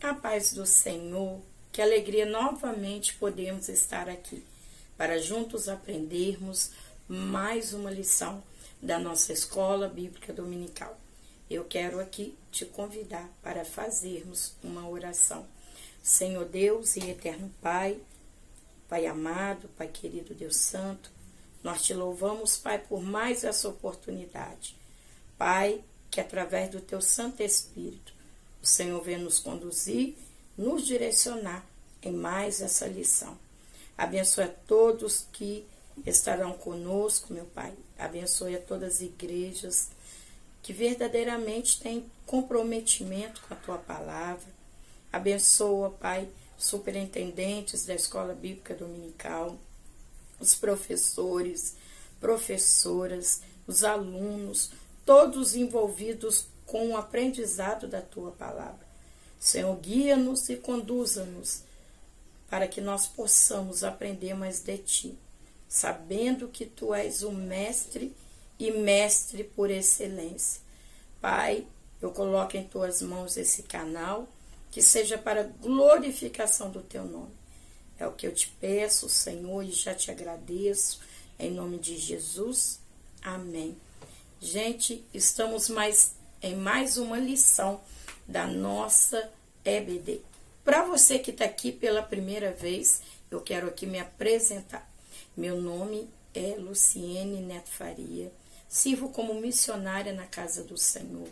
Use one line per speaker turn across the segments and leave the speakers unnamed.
A paz do Senhor, que alegria novamente podemos estar aqui, para juntos aprendermos mais uma lição da nossa Escola Bíblica Dominical. Eu quero aqui te convidar para fazermos uma oração. Senhor Deus e eterno Pai, Pai amado, Pai querido Deus Santo, nós te louvamos, Pai, por mais essa oportunidade. Pai, que através do teu Santo Espírito, o Senhor vem nos conduzir, nos direcionar em mais essa lição. Abençoe a todos que estarão conosco, meu Pai. Abençoe a todas as igrejas que verdadeiramente têm comprometimento com a tua palavra. Abençoa, Pai, superintendentes da Escola Bíblica Dominical, os professores, professoras, os alunos, todos envolvidos com o aprendizado da tua palavra. Senhor, guia-nos e conduza-nos para que nós possamos aprender mais de ti, sabendo que tu és o mestre e mestre por excelência. Pai, eu coloco em tuas mãos esse canal, que seja para glorificação do teu nome. É o que eu te peço, Senhor, e já te agradeço, em nome de Jesus. Amém. Gente, estamos em mais uma lição da nossa EBD. Para você que está aqui pela primeira vez, eu quero aqui me apresentar. Meu nome é Luciene Neto Faria, sirvo como missionária na Casa do Senhor,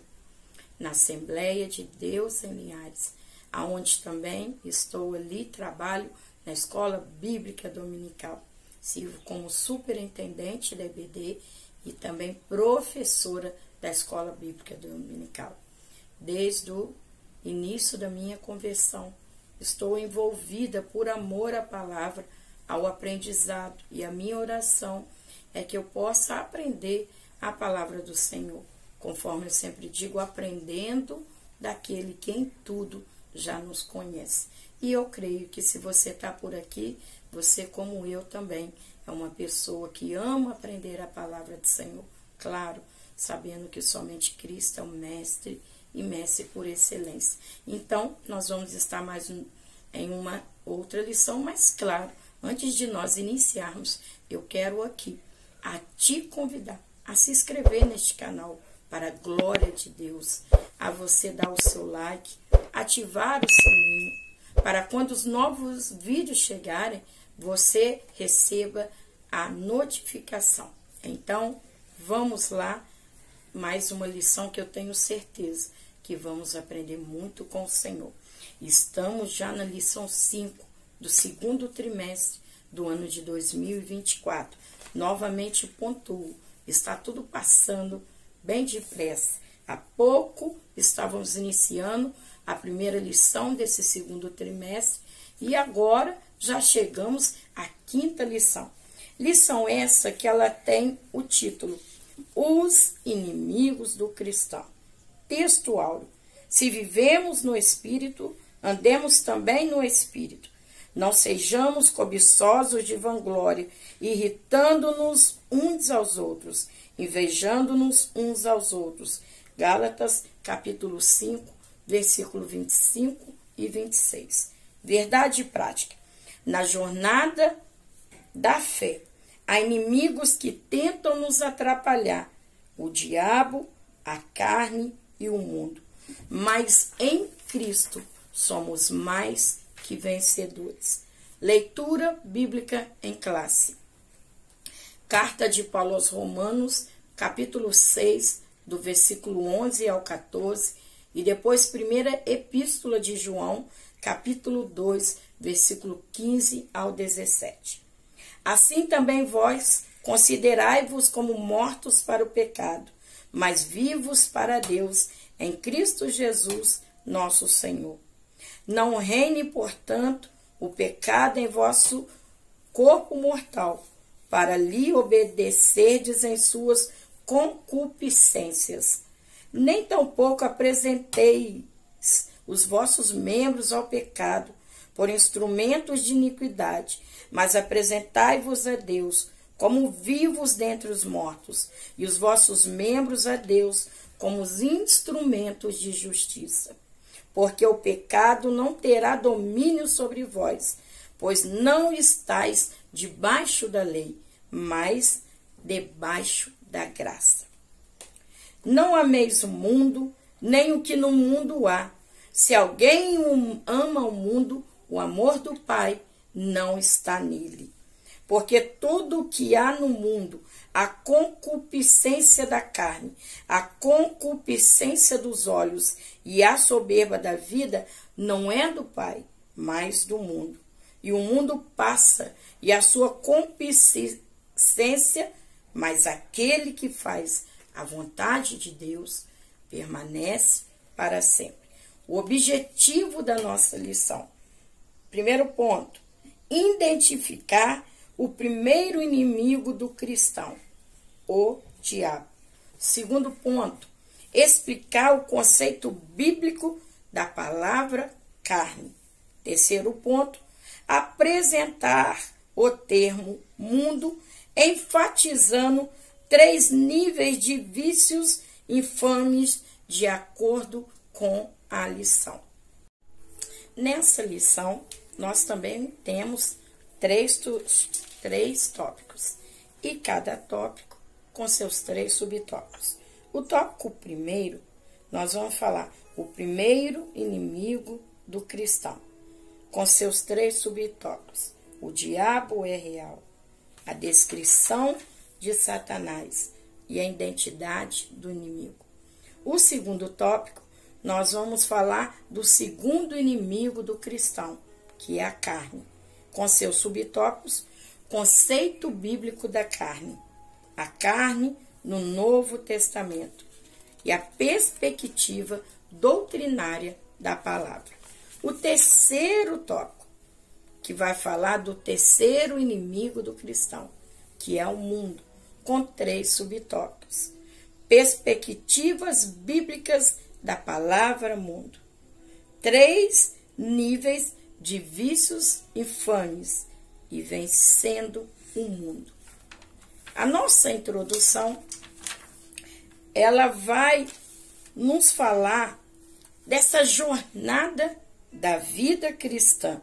na Assembleia de Deus em Linhares, aonde também estou ali, trabalho na Escola Bíblica Dominical. Sirvo como superintendente da EBD e também professora da Escola Bíblica Dominical. Desde o início da minha conversão, estou envolvida por amor à palavra, ao aprendizado, e a minha oração é que eu possa aprender a palavra do Senhor, conforme eu sempre digo, aprendendo daquele que em tudo já nos conhece. E eu creio que se você está por aqui, você como eu também é uma pessoa que ama aprender a palavra do Senhor. Claro, sabendo que somente Cristo é o mestre e mestre por excelência. Então, nós vamos estar mais em uma outra lição, mas claro, antes de nós iniciarmos, eu quero aqui a te convidar a se inscrever neste canal, para a glória de Deus, a você dar o seu like, ativar o sininho, para quando os novos vídeos chegarem, você receba a notificação. Então, vamos lá, mais uma lição que eu tenho certeza que vamos aprender muito com o Senhor. Estamos já na lição 5 do segundo trimestre do ano de 2024. Novamente pontuo, está tudo passando bem depressa. Há pouco estávamos iniciando a primeira lição desse segundo trimestre e agora já chegamos à quinta lição. Lição essa que ela tem o título Os Inimigos do Cristão. Texto áureo. Se vivemos no Espírito, andemos também no Espírito. Não sejamos cobiçosos de vanglória, irritando-nos uns aos outros, invejando-nos uns aos outros. Gálatas, capítulo 5, versículo 25 e 26. Verdade prática. Na jornada da fé, há inimigos que tentam nos atrapalhar. O diabo, a carne e o mundo. Mas em Cristo somos mais que vencedores. Leitura bíblica em classe. Carta de Paulo aos Romanos, capítulo 6, do versículo 11 ao 14, e depois primeira epístola de João, capítulo 2, versículo 15 ao 17. Assim também vós considerai-vos como mortos para o pecado, mas vivos para Deus em Cristo Jesus, nosso Senhor. Não reine, portanto, o pecado em vosso corpo mortal, para lhe obedecerdes em suas concupiscências. Nem tampouco apresenteis os vossos membros ao pecado por instrumentos de iniquidade, mas apresentai-vos a Deus como vivos dentre os mortos, e os vossos membros a Deus como os instrumentos de justiça. porque o pecado não terá domínio sobre vós, pois não estáis debaixo da lei, mas debaixo da graça. Não ameis o mundo, nem o que no mundo há. Se alguém ama o mundo, o amor do Pai não está nele. Porque tudo o que há no mundo, a concupiscência da carne, a concupiscência dos olhos e a soberba da vida, não é do Pai, mas do mundo. E o mundo passa, e a sua concupiscência, mas aquele que faz a vontade de Deus permanece para sempre. O objetivo da nossa lição. Primeiro ponto, identificar o primeiro inimigo do cristão, o diabo. Segundo ponto, explicar o conceito bíblico da palavra carne. Terceiro ponto, apresentar o termo mundo, enfatizando 3 níveis de vícios infames de acordo com a lição. Nessa lição, nós também temos três tópicos, e cada tópico com seus 3 subtópicos. O tópico primeiro, nós vamos falar o primeiro inimigo do cristão, com seus 3 subtópicos. O diabo é real, a descrição de Satanás e a identidade do inimigo. O segundo tópico, nós vamos falar do segundo inimigo do cristão, que é a carne, com seus subtópicos, conceito bíblico da carne, a carne no Novo Testamento e a perspectiva doutrinária da palavra. O terceiro tópico, que vai falar do terceiro inimigo do cristão, que é o mundo, com 3 subtópicos. Perspectivas bíblicas da palavra mundo. 3 níveis de vícios infames e vencendo o mundo. A nossa introdução, ela vai nos falar dessa jornada da vida cristã.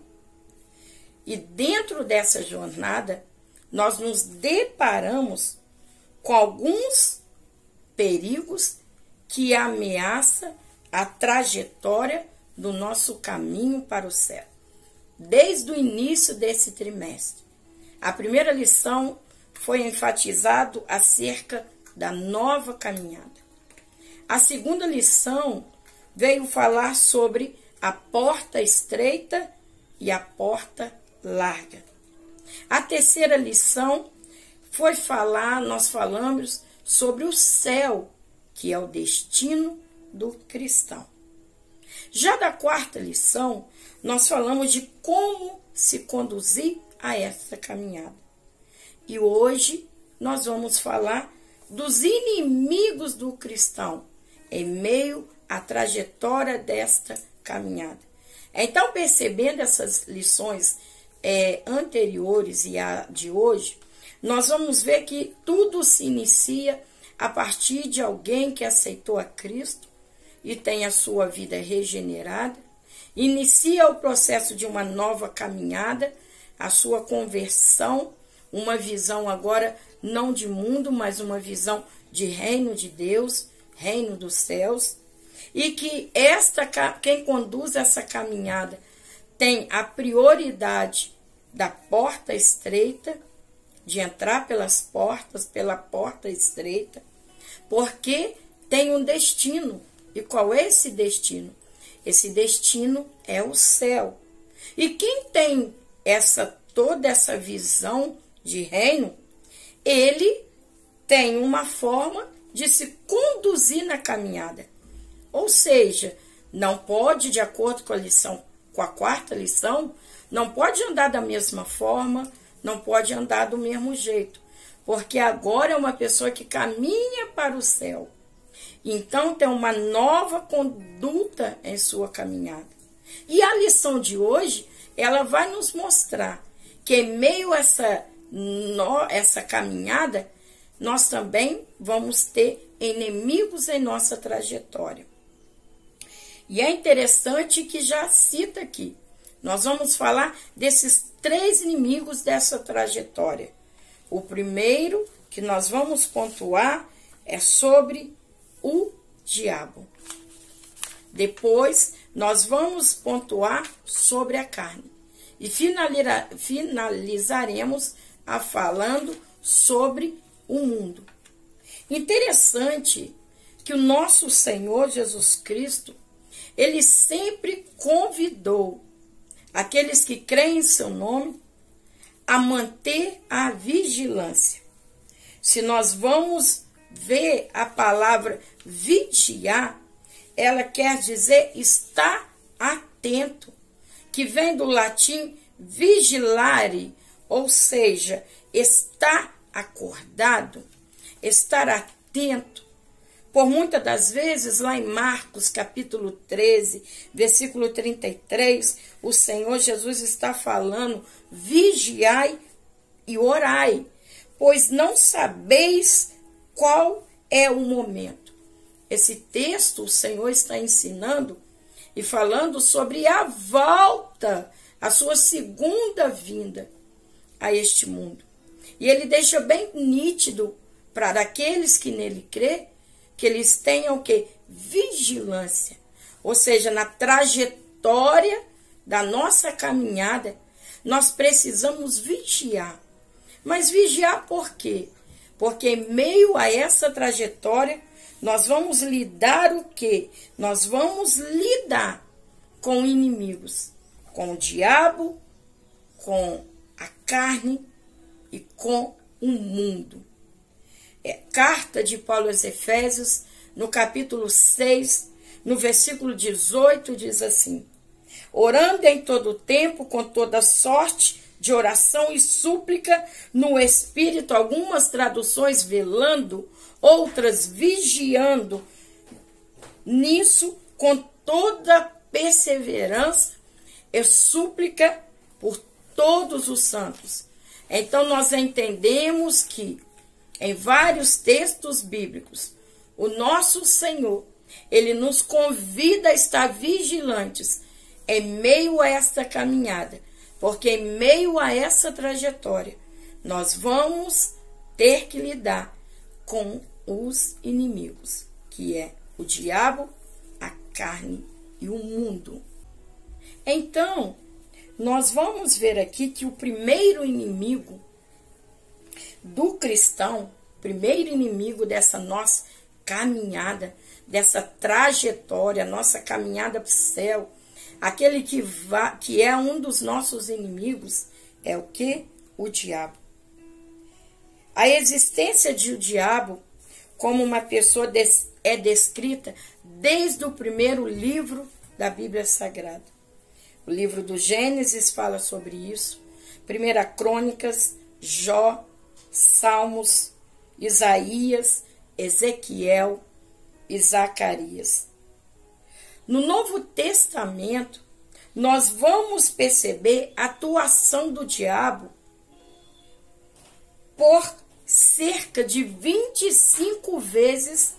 E dentro dessa jornada, nós nos deparamos com alguns perigos que ameaçam a trajetória do nosso caminho para o céu. Desde o início desse trimestre, a primeira lição foi enfatizado acerca da nova caminhada. A segunda lição veio falar sobre a porta estreita e a porta larga. A terceira lição foi nós falamos sobre o céu, que é o destino do cristão. Já da quarta lição, nós falamos de como se conduzir a essa caminhada. E hoje nós vamos falar dos inimigos do cristão em meio à trajetória desta caminhada. Então, percebendo essas lições anteriores e a de hoje, nós vamos ver que tudo se inicia a partir de alguém que aceitou a Cristo e tem a sua vida regenerada, inicia o processo de uma nova caminhada, a sua conversão, uma visão agora não de mundo, mas uma visão de reino de Deus, reino dos céus, e que quem conduz essa caminhada tem a prioridade da porta estreita, de entrar pela porta estreita, porque tem um destino. E qual é esse destino? Esse destino é o céu. E quem tem toda essa visão de reino, ele tem uma forma de se conduzir na caminhada. Ou seja, não pode, de acordo com a quarta lição, não pode andar da mesma forma, não pode andar do mesmo jeito, porque agora é uma pessoa que caminha para o céu. Então, tem uma nova conduta em sua caminhada. E a lição de hoje, ela vai nos mostrar que em meio a essa caminhada, nós também vamos ter inimigos em nossa trajetória. E é interessante que já cita aqui. Nós vamos falar desses 3 inimigos dessa trajetória. O primeiro que nós vamos pontuar é sobre o diabo. Depois, nós vamos pontuar sobre a carne. E finalizaremos falando sobre o mundo. Interessante que o nosso Senhor Jesus Cristo, ele sempre convidou aqueles que creem em seu nome a manter a vigilância. Se nós vamos ver a palavra vigiar, ela quer dizer estar atento, que vem do latim vigilare, ou seja, estar acordado, estar atento. Por muitas das vezes, lá em Marcos, capítulo 13, versículo 33, o Senhor Jesus está falando, vigiai e orai, pois não sabeis qual é o momento. Esse texto, o Senhor está ensinando e falando sobre a volta, a sua segunda vinda a este mundo. E ele deixa bem nítido para aqueles que nele crê, que eles tenham o quê? Vigilância. Ou seja, na trajetória da nossa caminhada, nós precisamos vigiar. Mas vigiar por quê? Porque em meio a essa trajetória, nós vamos lidar o quê? Nós vamos lidar com inimigos, com o diabo, com a carne e com o mundo. Carta de Paulo aos Efésios, no capítulo 6, no versículo 18, diz assim: orando em todo o tempo, com toda sorte de oração e súplica no Espírito, algumas traduções velando, outras vigiando, nisso com toda perseverança e súplica por todos os santos. Então nós entendemos que em vários textos bíblicos, o nosso Senhor, ele nos convida a estar vigilantes em meio a esta caminhada, porque em meio a essa trajetória, nós vamos ter que lidar com os inimigos, que é o diabo, a carne e o mundo. Então, nós vamos ver aqui que o primeiro inimigo do cristão, primeiro inimigo dessa nossa caminhada, dessa trajetória, nossa caminhada para o céu, aquele que é um dos nossos inimigos, é o que? O diabo. A existência de o diabo como uma pessoa é descrita desde o primeiro livro da Bíblia Sagrada. O livro do Gênesis fala sobre isso, 1 Crônicas, Jó, Salmos, Isaías, Ezequiel e Zacarias. No Novo Testamento, nós vamos perceber a atuação do diabo por cerca de 25 vezes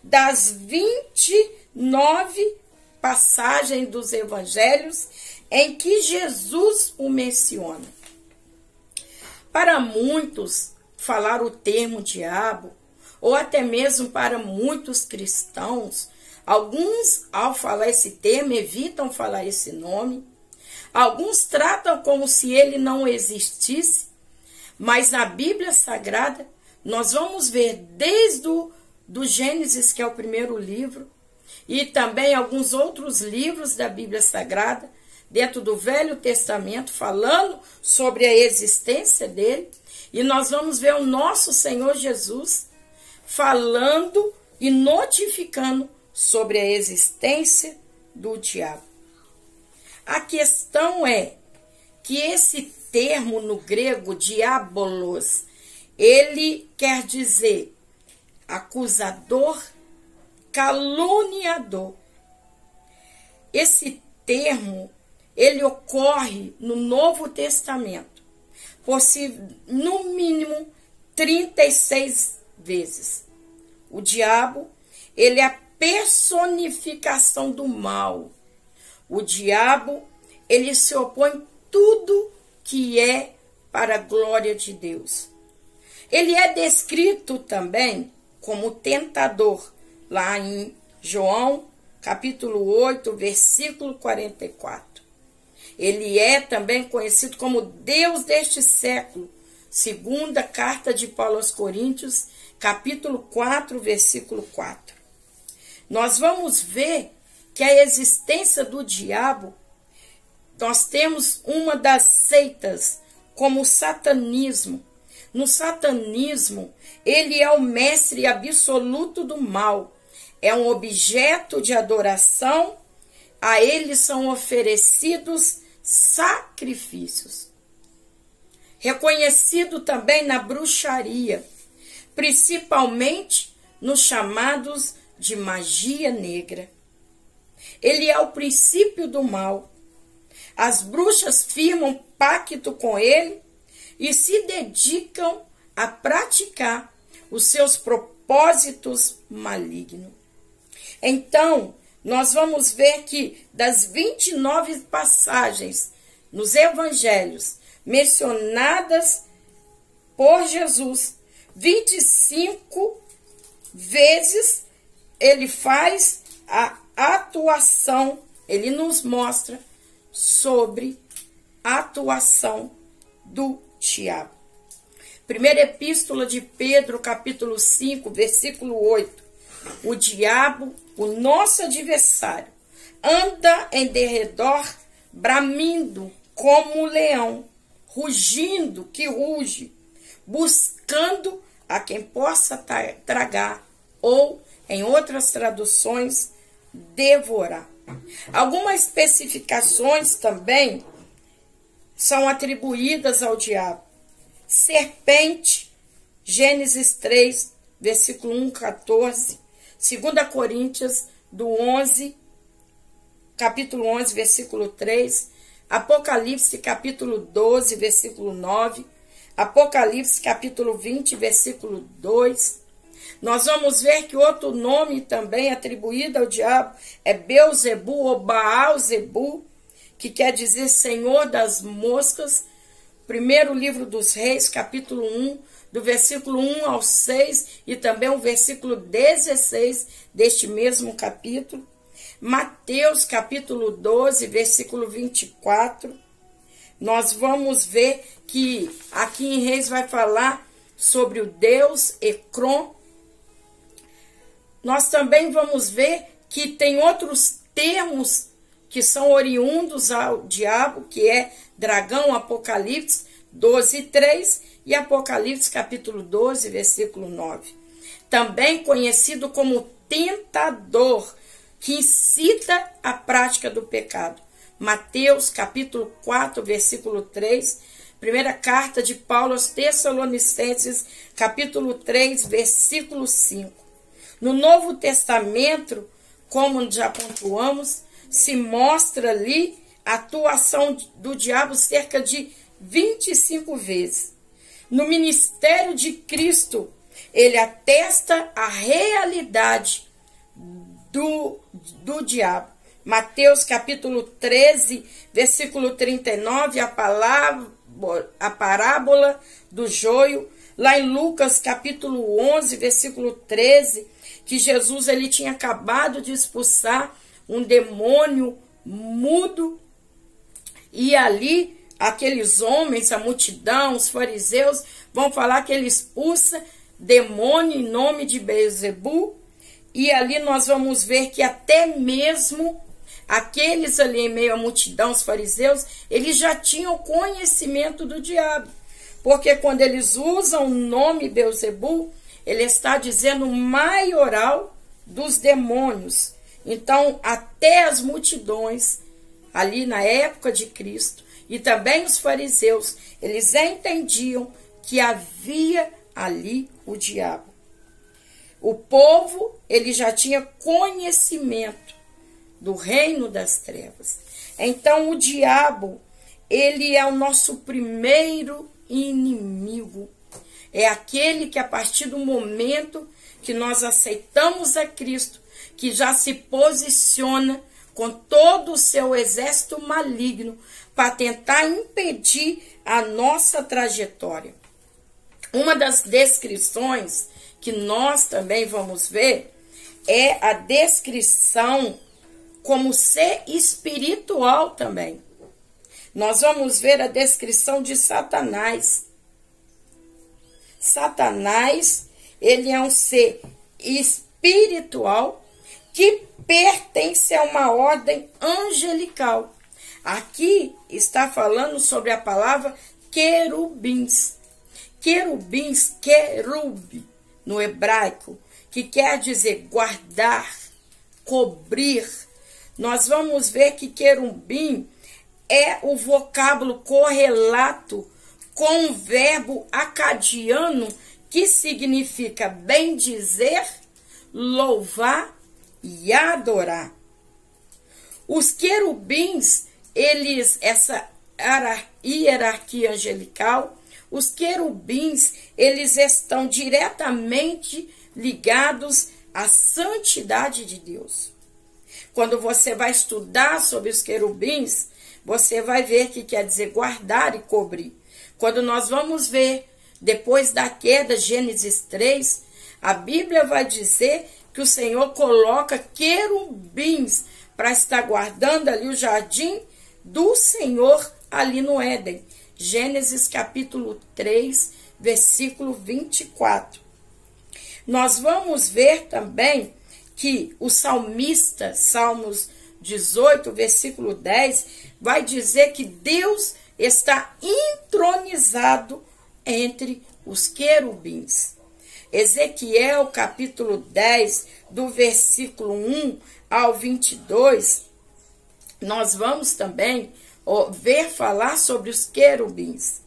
das 29 passagens dos evangelhos em que Jesus o menciona. Para muitos, falar o termo diabo, ou até mesmo para muitos cristãos, alguns, ao falar esse termo, evitam falar esse nome. Alguns tratam como se ele não existisse, mas na Bíblia Sagrada, nós vamos ver desde do Gênesis, que é o primeiro livro, e também alguns outros livros da Bíblia Sagrada, dentro do Velho Testamento, falando sobre a existência dele. E nós vamos ver o nosso Senhor Jesus falando e notificando sobre a existência do diabo. A questão é que esse termo no grego, diabolos, ele quer dizer acusador, caluniador. Esse termo, ele ocorre no Novo Testamento, no mínimo 36 vezes. O diabo, ele é a personificação do mal. O diabo, ele se opõe tudo que é para a glória de Deus. Ele é descrito também como tentador, lá em João, capítulo 8, versículo 44. Ele é também conhecido como Deus deste século, segunda carta de Paulo aos Coríntios, capítulo 4, versículo 4. Nós vamos ver que a existência do diabo, nós temos uma das seitas, como o satanismo. No satanismo, ele é o mestre absoluto do mal, é um objeto de adoração, a ele são oferecidos sacrifícios. Reconhecido também na bruxaria, principalmente nos chamados de magia negra. Ele é o princípio do mal. As bruxas firmam pacto com ele e se dedicam a praticar os seus propósitos malignos. Então, nós vamos ver que das 29 passagens nos evangelhos mencionadas por Jesus, 25 vezes ele faz a atuação, ele nos mostra sobre a atuação do diabo. Primeira epístola de Pedro, capítulo 5, versículo 8. O diabo, o nosso adversário, anda em derredor, bramindo como um leão, rugindo que ruge, buscando a quem possa tragar, ou, em outras traduções, devorar. Algumas especificações também são atribuídas ao diabo. Serpente, Gênesis 3, versículo 1, 14. 2 Coríntios, do 11, capítulo 11, versículo 3. Apocalipse, capítulo 12, versículo 9. Apocalipse, capítulo 20, versículo 2. Nós vamos ver que outro nome também atribuído ao diabo é Beelzebu ou Baal-zebu, que quer dizer Senhor das moscas. Primeiro livro dos Reis, capítulo 1, do versículo 1 ao 6 e também o versículo 16 deste mesmo capítulo. Mateus, capítulo 12, versículo 24. Nós vamos ver que aqui em Reis vai falar sobre o deus Ecrom. Nós também vamos ver que tem outros termos que são oriundos ao diabo, que é dragão, Apocalipse 12, 3 e Apocalipse capítulo 12, versículo 9. Também conhecido como tentador, que incita a prática do pecado. Mateus capítulo 4, versículo 3, primeira carta de Paulo aos Tessalonicenses, capítulo 3, versículo 5. No Novo Testamento, como já pontuamos, se mostra ali a atuação do diabo cerca de 25 vezes. No ministério de Cristo, ele atesta a realidade do diabo. Mateus capítulo 13, versículo 39, a parábola do joio. Lá em Lucas capítulo 11, versículo 13, que Jesus ele tinha acabado de expulsar um demônio mudo, e ali aqueles homens, a multidão, os fariseus, vão falar que ele expulsa demônio em nome de Beelzebu, e ali nós vamos ver que até mesmo aqueles ali em meio à multidão, os fariseus, eles já tinham conhecimento do diabo, porque quando eles usam o nome Beelzebu, ele está dizendo maioral dos demônios. Então, até as multidões, ali na época de Cristo, e também os fariseus, eles entendiam que havia ali o diabo. O povo, ele já tinha conhecimento do reino das trevas. Então, o diabo, ele é o nosso primeiro inimigo. É aquele que, a partir do momento que nós aceitamos a Cristo, que já se posiciona com todo o seu exército maligno para tentar impedir a nossa trajetória. Uma das descrições que nós também vamos ver é a descrição como ser espiritual também. Nós vamos ver a descrição de Satanás. Satanás, ele é um ser espiritual que pertence a uma ordem angelical. Aqui está falando sobre a palavra querubins. Querubins, querub, no hebraico, que quer dizer guardar, cobrir. Nós vamos ver que querubim é o vocábulo correlato com o verbo acadiano que significa bendizer, louvar e adorar. Os querubins, essa hierarquia angelical, os querubins, eles estão diretamente ligados à santidade de Deus. Quando você vai estudar sobre os querubins, você vai ver que quer dizer guardar e cobrir. Quando nós vamos ver, depois da queda, Gênesis 3, a Bíblia vai dizer que o Senhor coloca querubins para estar guardando ali o jardim do Senhor ali no Éden. Gênesis capítulo 3, versículo 24. Nós vamos ver também que o salmista, Salmos 18, versículo 10, vai dizer que Deus está entronizado entre os querubins. Ezequiel, capítulo 10, do versículo 1 ao 22, nós vamos também ver falar sobre os querubins.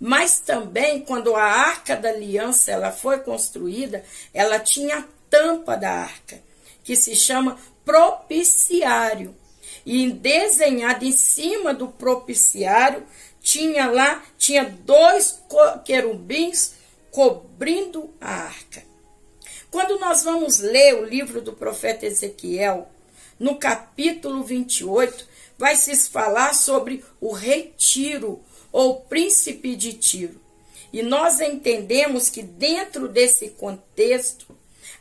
Mas também, quando a Arca da Aliança ela foi construída, ela tinha a tampa da arca, que se chama propiciário. E desenhado em cima do propiciário, tinha 2 querubins cobrindo a arca. Quando nós vamos ler o livro do profeta Ezequiel, no capítulo 28, vai se falar sobre o rei Tiro, ou príncipe de Tiro. E nós entendemos que dentro desse contexto,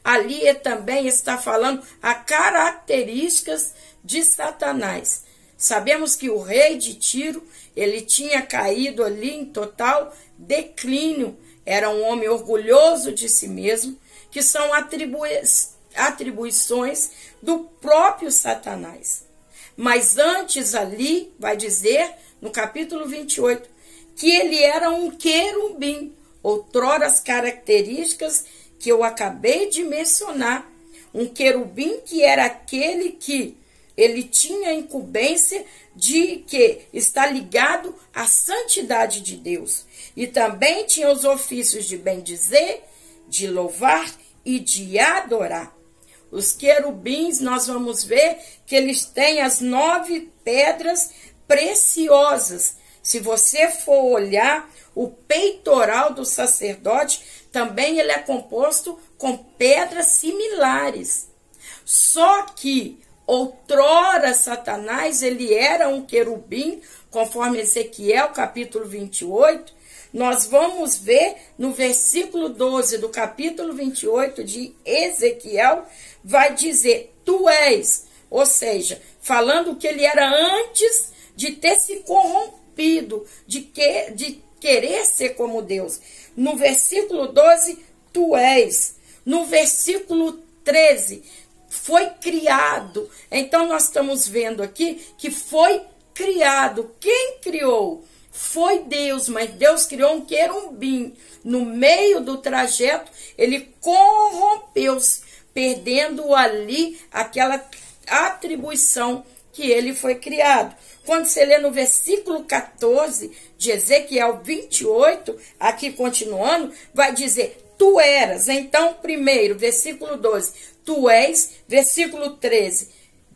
ali também está falando as características de Satanás. Sabemos que o rei de Tiro, ele tinha caído ali em total declínio. Era um homem orgulhoso de si mesmo, que são atribuições do próprio Satanás. Mas antes ali, vai dizer, no capítulo 28, que ele era um querubim, outrora as características que eu acabei de mencionar. Um querubim que era aquele que ele tinha a incumbência de que está ligado à santidade de Deus. E também tinha os ofícios de bendizer, de louvar e de adorar. Os querubins, nós vamos ver que eles têm as 9 pedras preciosas. Se você for olhar o peitoral do sacerdote, também ele é composto com pedras similares. Só que outrora Satanás, ele era um querubim, conforme Ezequiel capítulo 28, nós vamos ver no versículo 12 do capítulo 28 de Ezequiel, vai dizer, tu és, ou seja, falando que ele era antes de ter se corrompido, de querer ser como Deus. No versículo 12, tu és. No versículo 13, foi criado. Então, nós estamos vendo aqui que foi criado. Quem criou? Foi Deus, mas Deus criou um querubim. No meio do trajeto, ele corrompeu-se, perdendo ali aquela atribuição que ele foi criado. Quando você lê no versículo 14 de Ezequiel 28, aqui continuando, vai dizer, tu eras. Então, primeiro, versículo 12, tu és, versículo 13,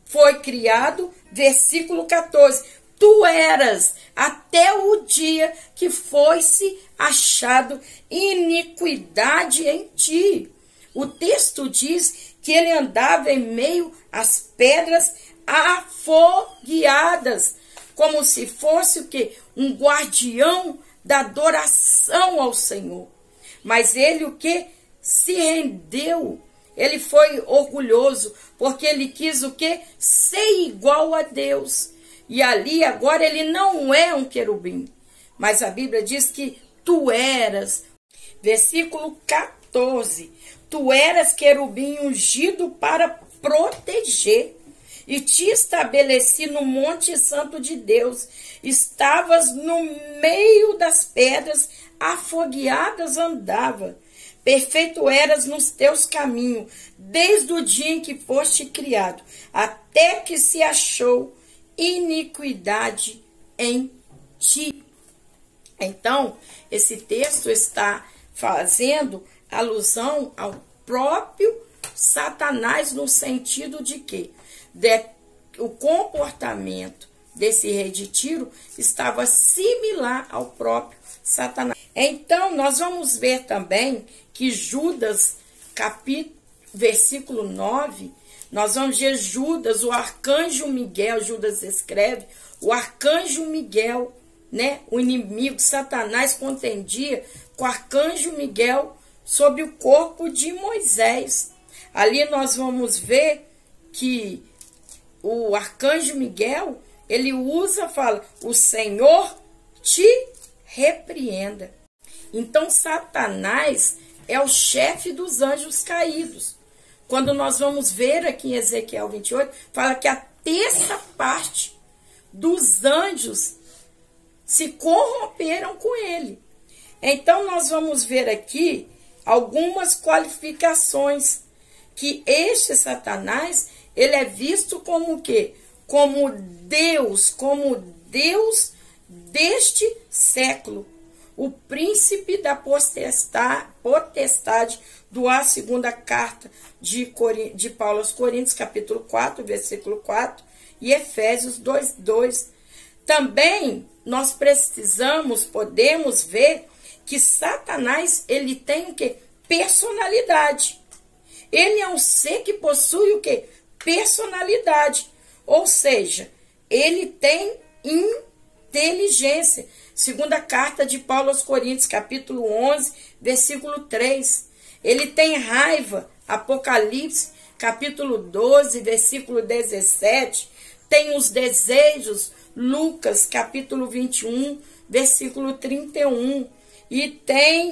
foi criado, versículo 14, tu eras, até o dia que foi-se achado iniquidade em ti. O texto diz que ele andava em meio às pedras afogueadas, como se fosse o quê? Um guardião da adoração ao Senhor. Mas ele o quê? Se rendeu. Ele foi orgulhoso, porque ele quis o quê? Ser igual a Deus. E ali agora ele não é um querubim, mas a Bíblia diz que tu eras, versículo 14, tu eras querubim ungido para proteger, e te estabeleci no monte santo de Deus, estavas no meio das pedras, afogueadas andava, perfeito eras nos teus caminhos, desde o dia em que foste criado, até que se achou iniquidade em ti. Então, esse texto está fazendo alusão ao próprio Satanás, no sentido de que o comportamento desse rei de Tiro estava similar ao próprio Satanás. Então, nós vamos ver também que Judas, versículo 9, nós vamos ver Judas, o arcanjo Miguel, Judas escreve, o arcanjo Miguel, né? O inimigo, Satanás, contendia com o arcanjo Miguel sobre o corpo de Moisés. Ali nós vamos ver que o arcanjo Miguel, ele fala, o Senhor te repreenda. Então, Satanás é o chefe dos anjos caídos. Quando nós vamos ver aqui em Ezequiel 28, fala que a terça parte dos anjos se corromperam com ele. Então, nós vamos ver aqui algumas qualificações que este Satanás, ele é visto como o quê? Como Deus deste século, o príncipe da potestade do segunda carta de Paulo aos Coríntios, capítulo 4, versículo 4, e Efésios 2:2. Também nós podemos ver que Satanás, ele tem o quê? Personalidade. Ele é um ser que possui o quê? Personalidade. Ou seja, ele tem inteligência. Segunda carta de Paulo aos Coríntios, capítulo 11, versículo 3. Ele tem raiva. Apocalipse, capítulo 12, versículo 17. Tem os desejos. Lucas, capítulo 21, versículo 31. E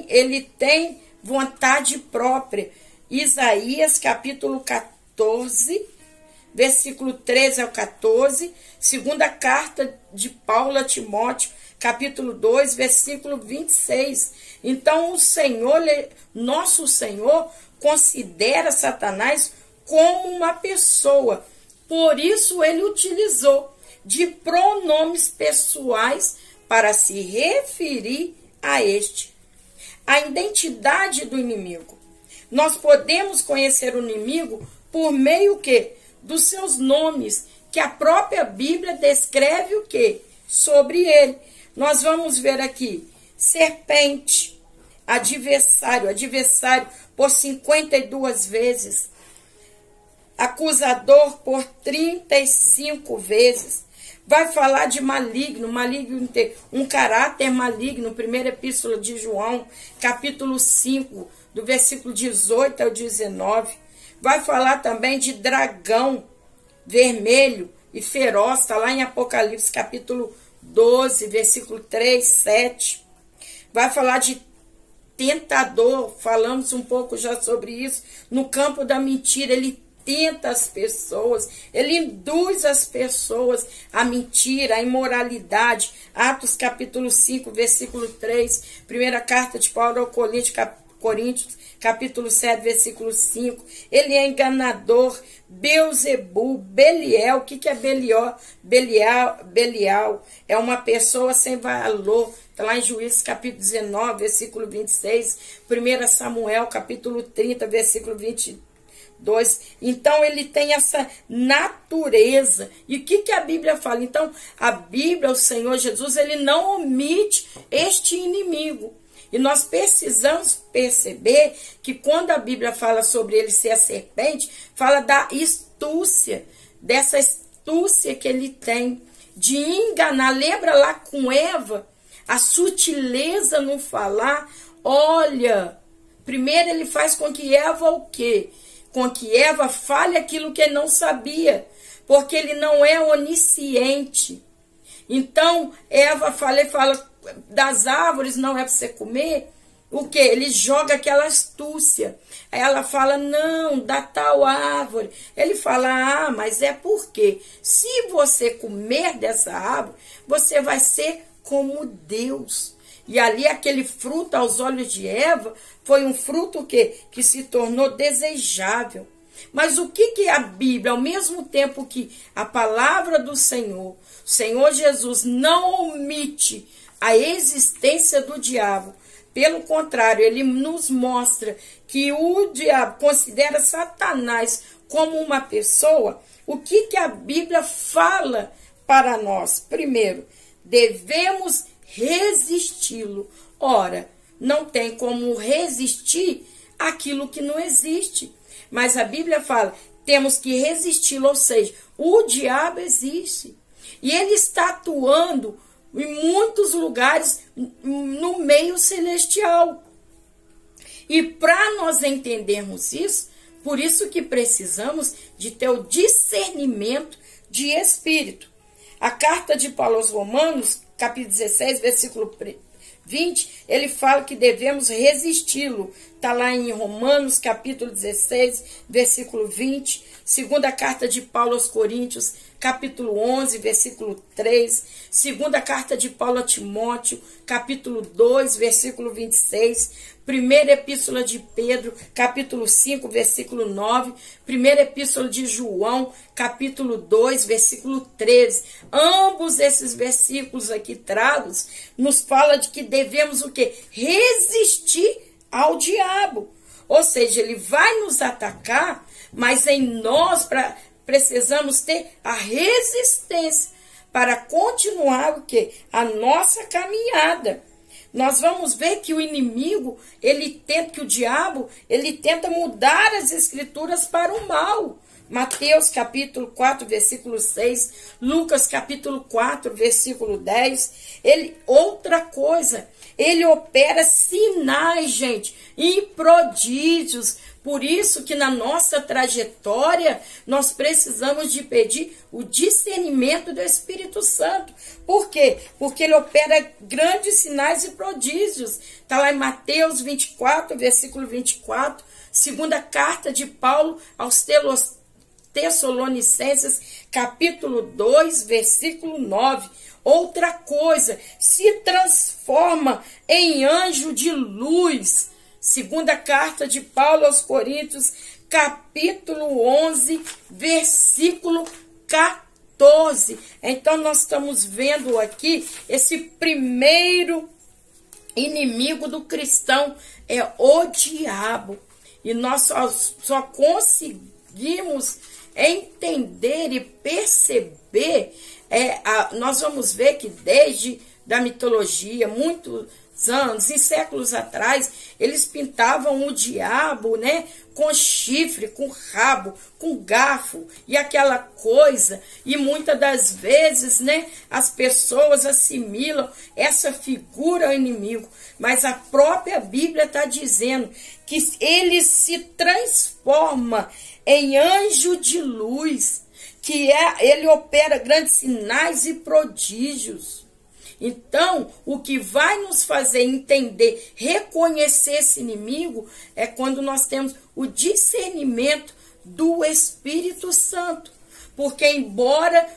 ele tem vontade própria. Isaías, capítulo 14, versículo 13 ao 14. Segunda carta de Paulo a Timóteo, capítulo 2, versículo 26. Então, o Senhor, nosso Senhor, considera Satanás como uma pessoa. Por isso, ele utilizou de pronomes pessoais para se referir a este. A identidade do inimigo. Nós podemos conhecer o inimigo por meio que dos seus nomes, que a própria Bíblia descreve o que? Sobre ele. Nós vamos ver aqui, serpente, adversário por 52 vezes, acusador por 35 vezes. Vai falar de maligno tem um caráter maligno, primeira epístola de João, capítulo 5, do versículo 18 ao 19. Vai falar também de dragão vermelho e feroz, está lá em Apocalipse, capítulo 12, versículo 3, 7. Vai falar de tentador, falamos um pouco já sobre isso, no campo da mentira. Ele tenta as pessoas, ele induz as pessoas à mentira, à imoralidade. Atos capítulo 5, versículo 3, primeira carta de Paulo ao Coríntios, capítulo 7, versículo 5. Ele é enganador, Beelzebul, Belial. O que é Belial? Belial é uma pessoa sem valor. Está lá em Juízes, capítulo 19, versículo 26. 1 Samuel, capítulo 30, versículo 22. Então, ele tem essa natureza. E o que a Bíblia fala? Então, a Bíblia, o Senhor Jesus, ele não omite este inimigo. E nós precisamos perceber que quando a Bíblia fala sobre ele ser a serpente, fala da astúcia, dessa astúcia que ele tem de enganar. Lembra lá com Eva? A sutileza no falar. Olha, primeiro ele faz com que Eva o quê? Com que Eva fale aquilo que ele não sabia, porque ele não é onisciente. Então, Eva fala das árvores não é para você comer. O que? Ele joga aquela astúcia. Aí ela fala, não, da tal árvore. Ele fala, mas é porque se você comer dessa árvore, você vai ser como Deus. E ali aquele fruto aos olhos de Eva foi um fruto que se tornou desejável. Mas o que a Bíblia, ao mesmo tempo que a palavra do Senhor, o Senhor Jesus não omite a existência do diabo, pelo contrário, ele nos mostra que o diabo considera Satanás como uma pessoa. O que a Bíblia fala para nós? Primeiro, devemos resisti-lo. Ora, não tem como resistir aquilo que não existe. Mas a Bíblia fala, temos que resisti-lo, ou seja, o diabo existe. E ele está atuando em muitos lugares no meio celestial. E para nós entendermos isso, por isso que precisamos de ter o discernimento de espírito. A carta de Paulo aos Romanos, capítulo 16, versículo 20, ele fala que devemos resisti-lo. Está lá em Romanos, capítulo 16, versículo 20. Segunda carta de Paulo aos Coríntios, capítulo 11, versículo 3. Segunda carta de Paulo a Timóteo, capítulo 2, versículo 26. Primeira epístola de Pedro, capítulo 5, versículo 9. Primeira epístola de João, capítulo 2, versículo 13. Ambos esses versículos aqui trados nos fala de que devemos o quê? Resistir ao diabo. Ou seja, ele vai nos atacar, mas em nós precisamos ter a resistência para continuar o quê? A nossa caminhada. Nós vamos ver que o inimigo, que o diabo, ele tenta mudar as escrituras para o mal. Mateus capítulo 4, versículo 6, Lucas capítulo 4, versículo 10. Outra coisa, ele opera sinais, gente, e prodígios. Por isso que na nossa trajetória nós precisamos de pedir o discernimento do Espírito Santo. Por quê? Porque ele opera grandes sinais e prodígios. Está lá em Mateus 24, versículo 24. Segunda carta de Paulo aos Tessalonicenses, capítulo 2, versículo 9. Outra coisa, se transforma em anjo de luz. Segunda carta de Paulo aos Coríntios, capítulo 11, versículo 14. Então, nós estamos vendo aqui esse primeiro inimigo do cristão, é o diabo. E nós só conseguimos entender e perceber, nós vamos ver que desde da mitologia, muitos anos, em séculos atrás, eles pintavam o diabo, né, com chifre, com rabo, com garfo e aquela coisa, e muitas das vezes, né, as pessoas assimilam essa figura ao inimigo, mas a própria Bíblia está dizendo que ele se transforma em anjo de luz, ele opera grandes sinais e prodígios. Então, o que vai nos fazer entender, reconhecer esse inimigo, é quando nós temos o discernimento do Espírito Santo. Porque, embora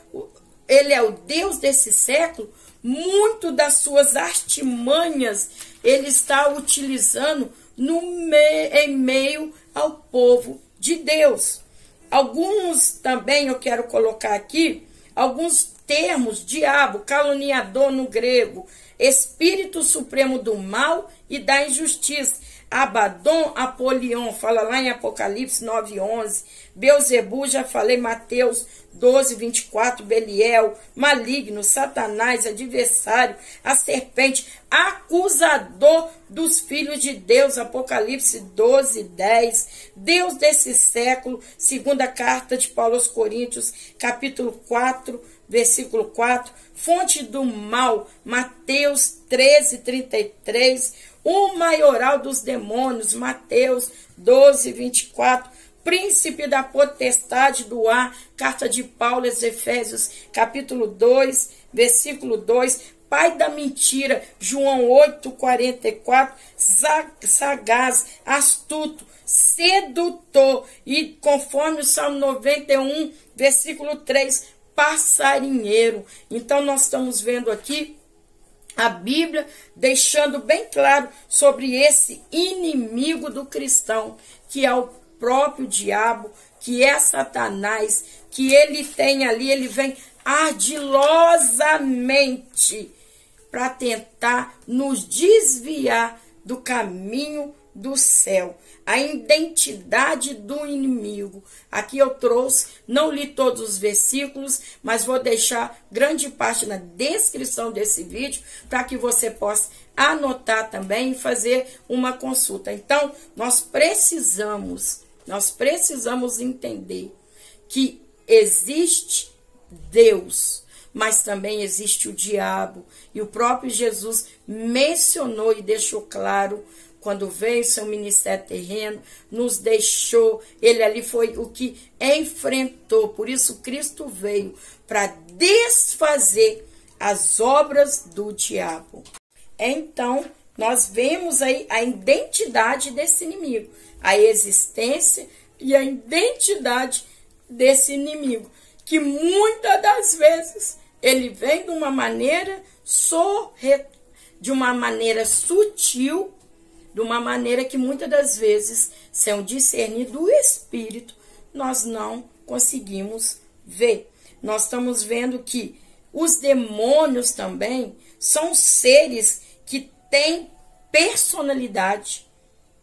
ele é o Deus desse século, muito das suas artimanhas ele está utilizando em meio ao povo de Deus. Alguns também eu quero colocar aqui, alguns termos: diabo, caluniador no grego, espírito supremo do mal e da injustiça. Abaddon, Apolion, fala lá em Apocalipse 9:11. Beelzebu, já falei, Mateus 12:24. Beliel, maligno, Satanás, adversário, a serpente, acusador dos filhos de Deus, Apocalipse 12:10. Deus desse século, segunda carta de Paulo aos Coríntios, capítulo 4, versículo 4. Fonte do mal, Mateus 13:33. O maioral dos demônios, Mateus 12:24. Príncipe da potestade do ar, carta de Paulo aos Efésios, capítulo 2, versículo 2. Pai da mentira, João 8:44. Sagaz, astuto, sedutor. E conforme o Salmo 91, versículo 3, passarinheiro. Então nós estamos vendo aqui a Bíblia deixando bem claro sobre esse inimigo do cristão, que é o próprio diabo, que é Satanás, que ele tem ali, ele vem ardilosamente para tentar nos desviar do caminho do céu. A identidade do inimigo. Aqui eu trouxe, não li todos os versículos, mas vou deixar grande parte na descrição desse vídeo para que você possa anotar também e fazer uma consulta. Então, nós precisamos entender que existe Deus, mas também existe o diabo. E o próprio Jesus mencionou e deixou claro quando veio seu ministério terreno, nos deixou, ele ali foi o que enfrentou. Por isso Cristo veio para desfazer as obras do diabo. Então, nós vemos aí a identidade desse inimigo, a existência e a identidade desse inimigo, que muitas das vezes ele vem de uma maneira sutil, de uma maneira que muitas das vezes, sem discernir do Espírito, nós não conseguimos ver. Nós estamos vendo que os demônios também são seres que têm personalidade,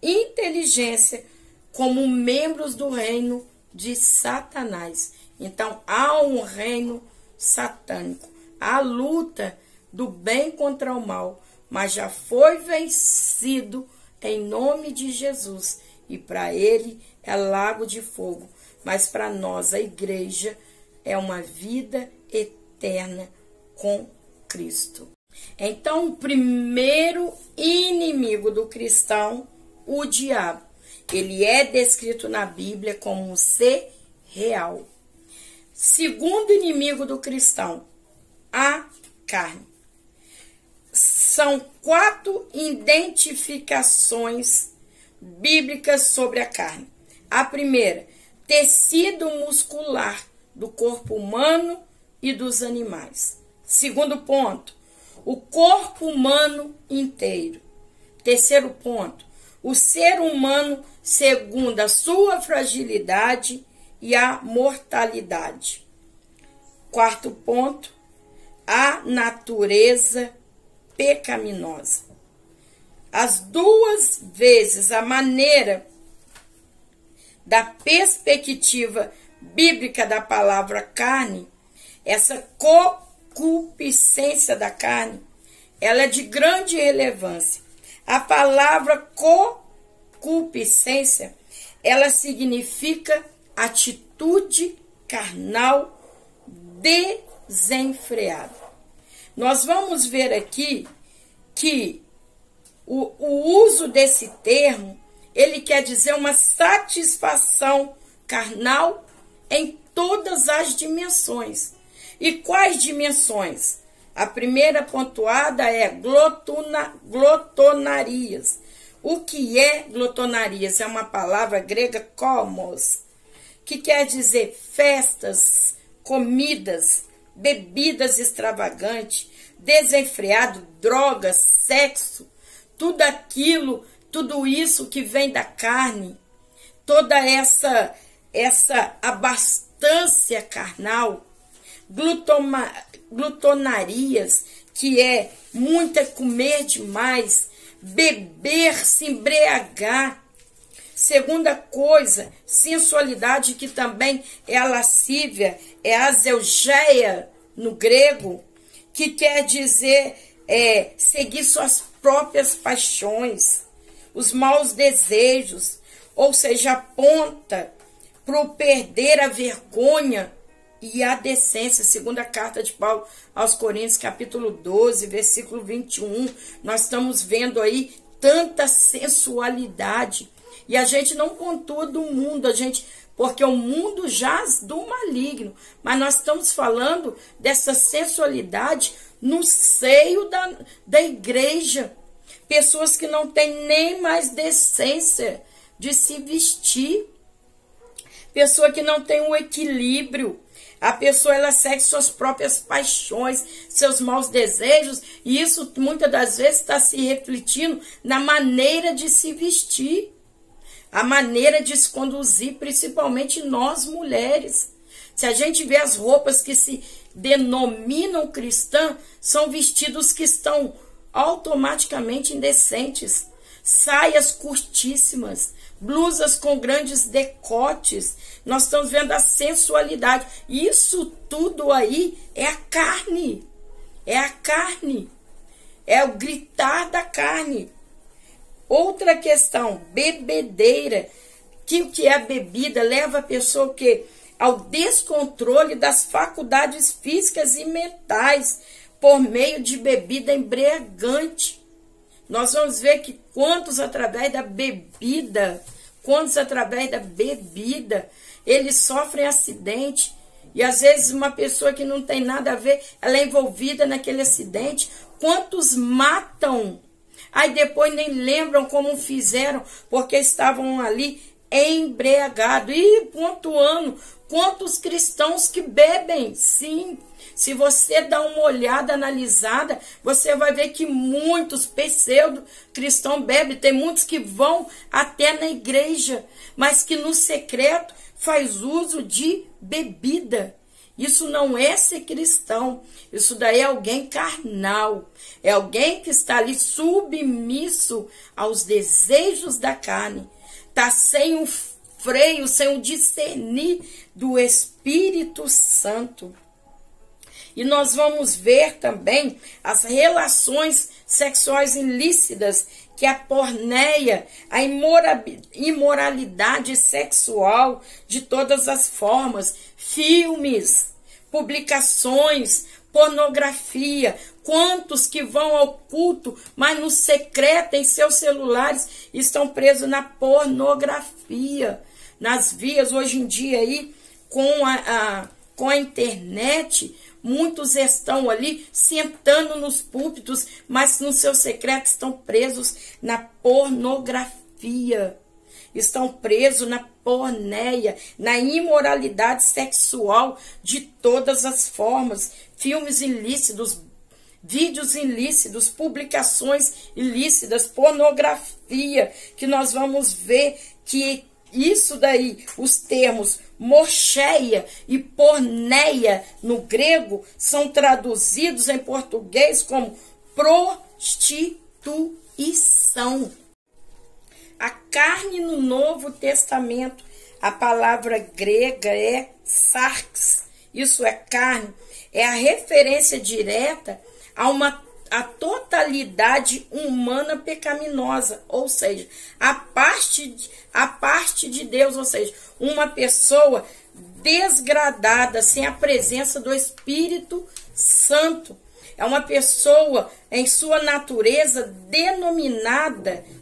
inteligência, como membros do reino de Satanás. Então, há um reino satânico. Há luta do bem contra o mal, mas já foi vencido em nome de Jesus, e para ele é lago de fogo, mas para nós, a igreja, é uma vida eterna com Cristo. Então, o primeiro inimigo do cristão, o diabo, ele é descrito na Bíblia como um ser real. Segundo inimigo do cristão, a carne. São 4 identificações bíblicas sobre a carne. A primeira, tecido muscular do corpo humano e dos animais. Segundo ponto, o corpo humano inteiro. Terceiro ponto, o ser humano segundo a sua fragilidade e a mortalidade. Quarto ponto, a natureza pecaminosa. As duas vezes a maneira da perspectiva bíblica da palavra carne, essa concupiscência da carne, ela é de grande relevância. A palavra concupiscência, ela significa atitude carnal desenfreada. Nós vamos ver aqui que o uso desse termo, ele quer dizer uma satisfação carnal em todas as dimensões. E quais dimensões? A primeira pontuada é glotonarias. O que é glotonarias? É uma palavra grega komos, que quer dizer festas, comidas, bebidas extravagantes, desenfreado, drogas, sexo, tudo isso que vem da carne, toda essa abastança carnal, glutonarias, que é comer demais, beber, se embriagar. Segunda coisa, sensualidade, que também é a lascívia, é a azeugeia no grego, que quer dizer seguir suas próprias paixões, os maus desejos, ou seja, aponta para o perder a vergonha e a decência. Segunda carta de Paulo aos Coríntios, capítulo 12, versículo 21, nós estamos vendo aí tanta sensualidade. E a gente não pontua do mundo, porque o mundo jaz do maligno. Mas nós estamos falando dessa sensualidade no seio da igreja. Pessoas que não têm nem mais decência de se vestir. Pessoa que não tem um equilíbrio. A pessoa, ela segue suas próprias paixões, seus maus desejos. E isso, muitas das vezes, está se refletindo na maneira de se vestir. A maneira de se conduzir, principalmente nós mulheres. Se a gente vê as roupas que se denominam cristãs, são vestidos que estão automaticamente indecentes. Saias curtíssimas, blusas com grandes decotes. Nós estamos vendo a sensualidade. Isso tudo aí é a carne. É a carne. É o gritar da carne. Outra questão, bebedeira, que o que é a bebida leva a pessoa ao descontrole das faculdades físicas e mentais por meio de bebida embriagante. Nós vamos ver que quantos através da bebida, eles sofrem acidente. E às vezes uma pessoa que não tem nada a ver, ela é envolvida naquele acidente. Quantos matam? Aí depois nem lembram como fizeram, porque estavam ali embriagados. E pontuando, quantos cristãos que bebem? Sim, se você dá uma olhada, analisada, você vai ver que muitos pseudo-cristãos bebem. Tem muitos que vão até na igreja, mas que no secreto faz uso de bebida. Isso não é ser cristão, isso daí é alguém carnal, é alguém que está ali submisso aos desejos da carne, está sem o freio, sem o discernir do Espírito Santo. E nós vamos ver também as relações sexuais ilícitas, que é a porneia, a imoralidade sexual de todas as formas, filmes, publicações, pornografia. Quantos que vão ao culto, mas no secreto, em seus celulares, estão presos na pornografia. Nas vias, hoje em dia, aí, com a internet, muitos estão ali sentando nos púlpitos, mas no seu secreto estão presos na pornografia. Estão presos na porneia, na imoralidade sexual de todas as formas. Filmes ilícitos, vídeos ilícitos, publicações ilícitas, pornografia, que nós vamos ver que isso daí, os termos morcheia e porneia no grego, são traduzidos em português como prostituição. A carne no Novo Testamento, a palavra grega é sarx, isso é carne, é a referência direta a totalidade humana pecaminosa, ou seja, a parte de Deus, ou seja, uma pessoa desgradada, sem a presença do Espírito Santo. É uma pessoa em sua natureza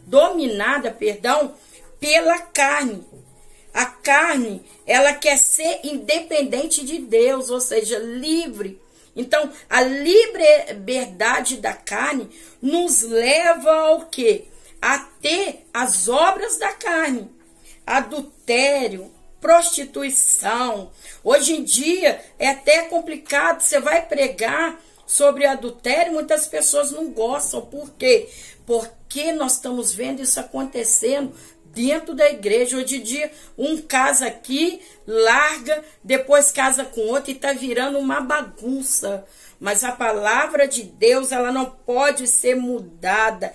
dominada pela carne. A carne, ela quer ser independente de Deus, ou seja, livre. Então, a liberdade da carne nos leva ao quê? A ter as obras da carne. Adultério, prostituição. Hoje em dia é até complicado, você vai pregar sobre adultério, muitas pessoas não gostam. Por quê? Porque nós estamos vendo isso acontecendo dentro da igreja. Hoje em dia, um casa aqui, larga, depois casa com outro e está virando uma bagunça. Mas a palavra de Deus, ela não pode ser mudada.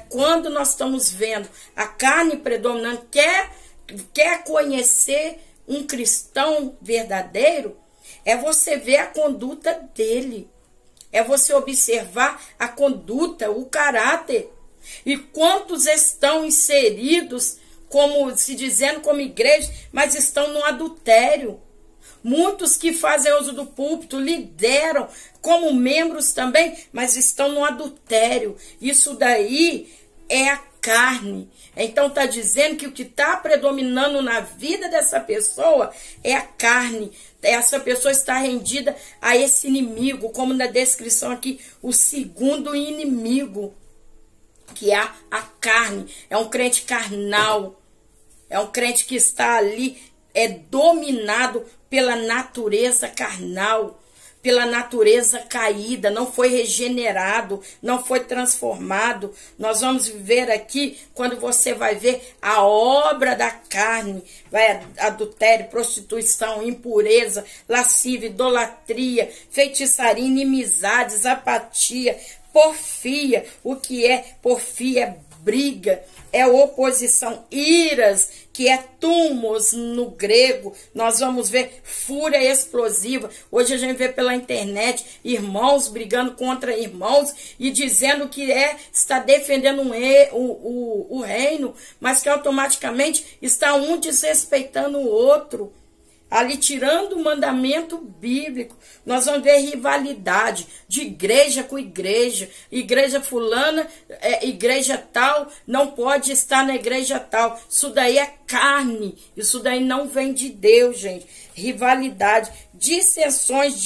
Quando nós estamos vendo a carne predominante, quer conhecer um cristão verdadeiro, é você ver a conduta dele. É você observar a conduta, o caráter. E quantos estão inseridos, como se dizendo como igreja, mas estão no adultério. Muitos que fazem uso do púlpito, lideram como membros também, mas estão no adultério. Isso daí é a carne. Então está dizendo que o que está predominando na vida dessa pessoa é a carne. Essa pessoa está rendida a esse inimigo, como na descrição aqui, o segundo inimigo, que é a carne. É um crente carnal, é um crente que está ali, dominado pela natureza carnal, pela natureza caída, não foi regenerado, não foi transformado. Nós vamos viver aqui, quando você vai ver a obra da carne, vai adultério, prostituição, impureza, lascívia, idolatria, feitiçaria, inimizades, apatia, porfia. O que é porfia? É briga, é oposição, iras, que é tumos no grego. Nós vamos ver fúria explosiva. Hoje a gente vê pela internet irmãos brigando contra irmãos e dizendo que está defendendo o reino, mas que automaticamente está um desrespeitando o outro, ali tirando o mandamento bíblico. Nós vamos ver rivalidade de igreja com igreja. Igreja fulana, igreja tal, não pode estar na igreja tal. Isso daí é carne. Isso daí não vem de Deus, gente. Rivalidade, dissensões,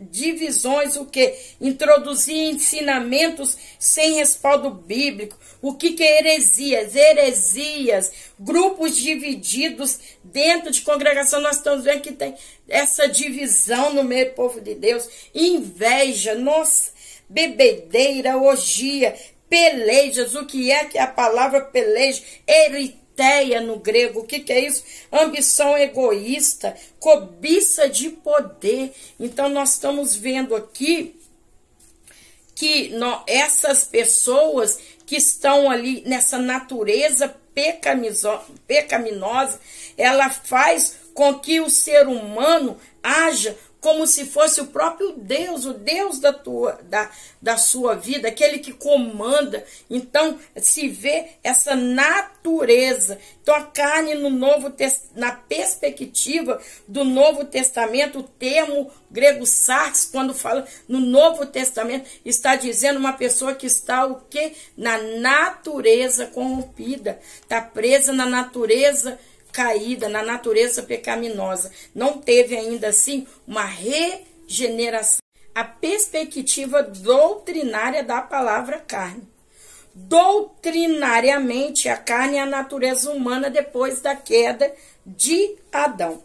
divisões, o quê? Introduzir ensinamentos sem respaldo bíblico. O que é heresias? Heresias, grupos divididos dentro de congregação. Nós estamos vendo que tem essa divisão no meio do povo de Deus. Inveja, nossa, bebedeira, orgia, pelejas. O que é a palavra peleja? Eritéia no grego. O que é isso? Ambição egoísta, cobiça de poder. Então nós estamos vendo aqui que essas pessoas que estão ali nessa natureza pecaminosa, ela faz com que o ser humano haja como se fosse o próprio Deus, o Deus da sua vida, aquele que comanda. Então, se vê essa natureza. Então, a carne na perspectiva do Novo Testamento, o termo grego sarx, quando fala no Novo Testamento, está dizendo uma pessoa que está o quê? Na natureza corrompida, está presa na natureza caída, na natureza pecaminosa. Não teve ainda assim uma regeneração. A perspectiva doutrinária da palavra carne. Doutrinariamente, a carne é a natureza humana depois da queda de Adão.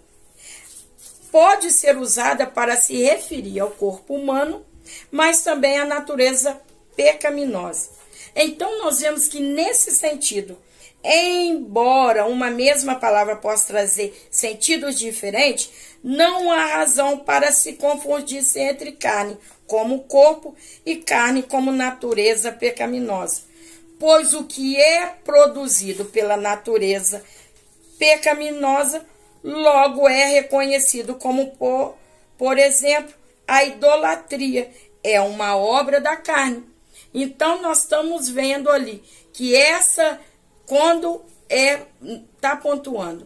Pode ser usada para se referir ao corpo humano, mas também à natureza pecaminosa. Então, nós vemos que nesse sentido, embora uma mesma palavra possa trazer sentidos diferentes, não há razão para se confundir-se entre carne como corpo e carne como natureza pecaminosa. Pois o que é produzido pela natureza pecaminosa logo é reconhecido como, por exemplo, a idolatria. É uma obra da carne. Então, nós estamos vendo ali que quando está pontuando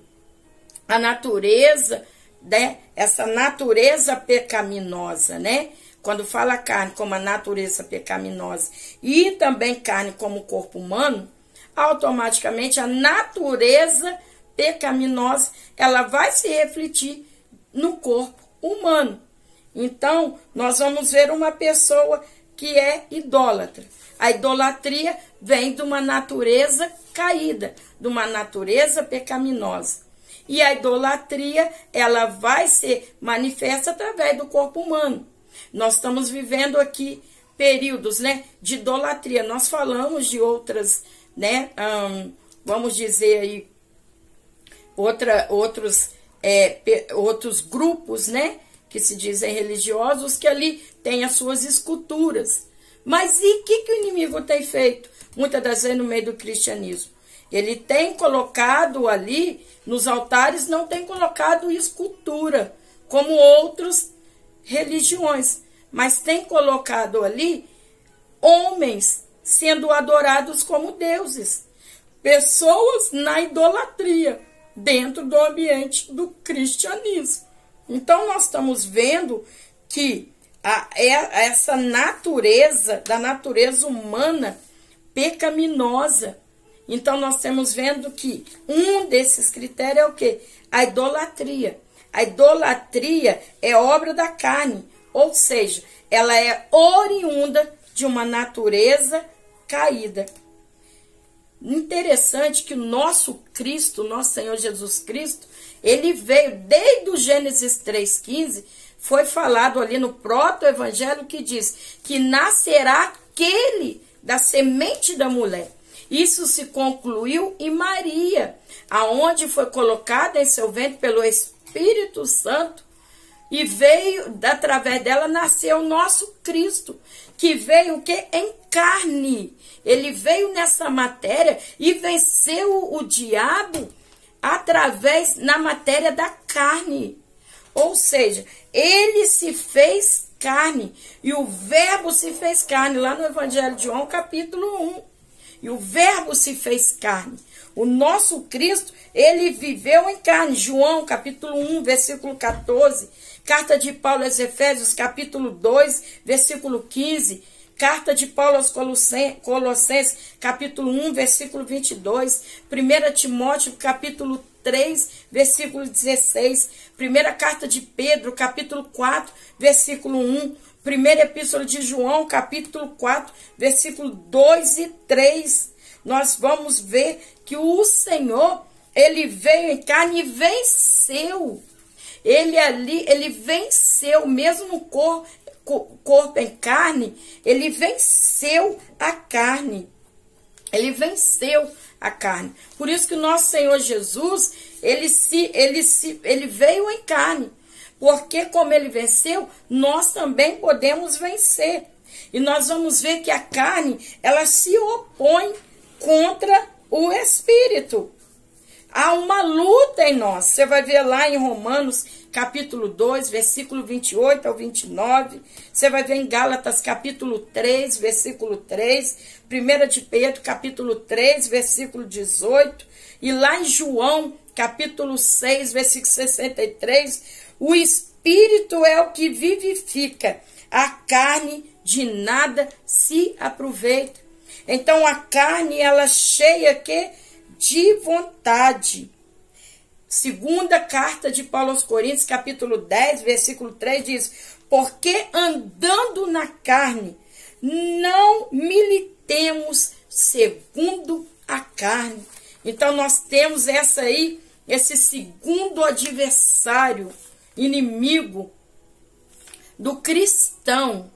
a natureza, né? Essa natureza pecaminosa, né? Quando fala carne como a natureza pecaminosa e também carne como corpo humano, automaticamente a natureza pecaminosa, ela vai se refletir no corpo humano. Então, nós vamos ver uma pessoa que é idólatra. A idolatria vem de uma natureza caída, de uma natureza pecaminosa. E a idolatria, ela vai ser manifesta através do corpo humano. Nós estamos vivendo aqui períodos, né, de idolatria. Nós falamos de outras, né, vamos dizer aí, outros grupos, né, que se dizem religiosos, que ali tem as suas esculturas. Mas e o que o inimigo tem feito? Muitas das vezes no meio do cristianismo. Ele tem colocado ali, nos altares, não tem colocado escultura, como outras religiões, mas tem colocado ali homens sendo adorados como deuses, pessoas na idolatria, dentro do ambiente do cristianismo. Então, nós estamos vendo que essa natureza, da natureza humana pecaminosa. Então, nós estamos vendo que um desses critérios é o quê? A idolatria. A idolatria é obra da carne, ou seja, ela é oriunda de uma natureza caída. Interessante que o nosso Cristo, nosso Senhor Jesus Cristo, ele veio desde o Gênesis 3,15, foi falado ali no proto-evangelho que diz que nascerá aquele da semente da mulher. Isso se concluiu em Maria, aonde foi colocada em seu ventre pelo Espírito Santo, e veio, através dela, nasceu o nosso Cristo, que veio o quê? Em carne. Ele veio nessa matéria e venceu o diabo na matéria da carne. Ou seja, ele se fez carne, e o verbo se fez carne, lá no Evangelho de João, capítulo 1. E o verbo se fez carne. O nosso Cristo, ele viveu em carne. João, capítulo 1, versículo 14. Carta de Paulo aos Efésios, capítulo 2, versículo 15. Carta de Paulo aos Colossenses, capítulo 1, versículo 22. 1 Timóteo, capítulo 3, versículo 16. Primeira carta de Pedro, capítulo 4, versículo 1. Primeira epístola de João, capítulo 4, versículo 2 e 3. Nós vamos ver que o Senhor, ele veio em carne e venceu. Ele venceu, mesmo no corpo em carne, ele venceu a carne. Ele venceu a carne. Por isso que o nosso Senhor Jesus, ele veio em carne. Porque como ele venceu, nós também podemos vencer. E nós vamos ver que a carne, ela se opõe contra o Espírito. Há uma luta em nós. Você vai ver lá em Romanos, capítulo 2, versículo 28 ao 29. Você vai ver em Gálatas, capítulo 3, versículo 3. 1 de Pedro, capítulo 3, versículo 18. E lá em João, capítulo 6, versículo 63. O Espírito é o que vivifica. A carne de nada se aproveita. Então, a carne, ela cheia de vontade. Segunda carta de Paulo aos Coríntios, capítulo 10, versículo 3, diz: porque andando na carne, não militemos segundo a carne. Então, nós temos esse segundo adversário, inimigo do cristão.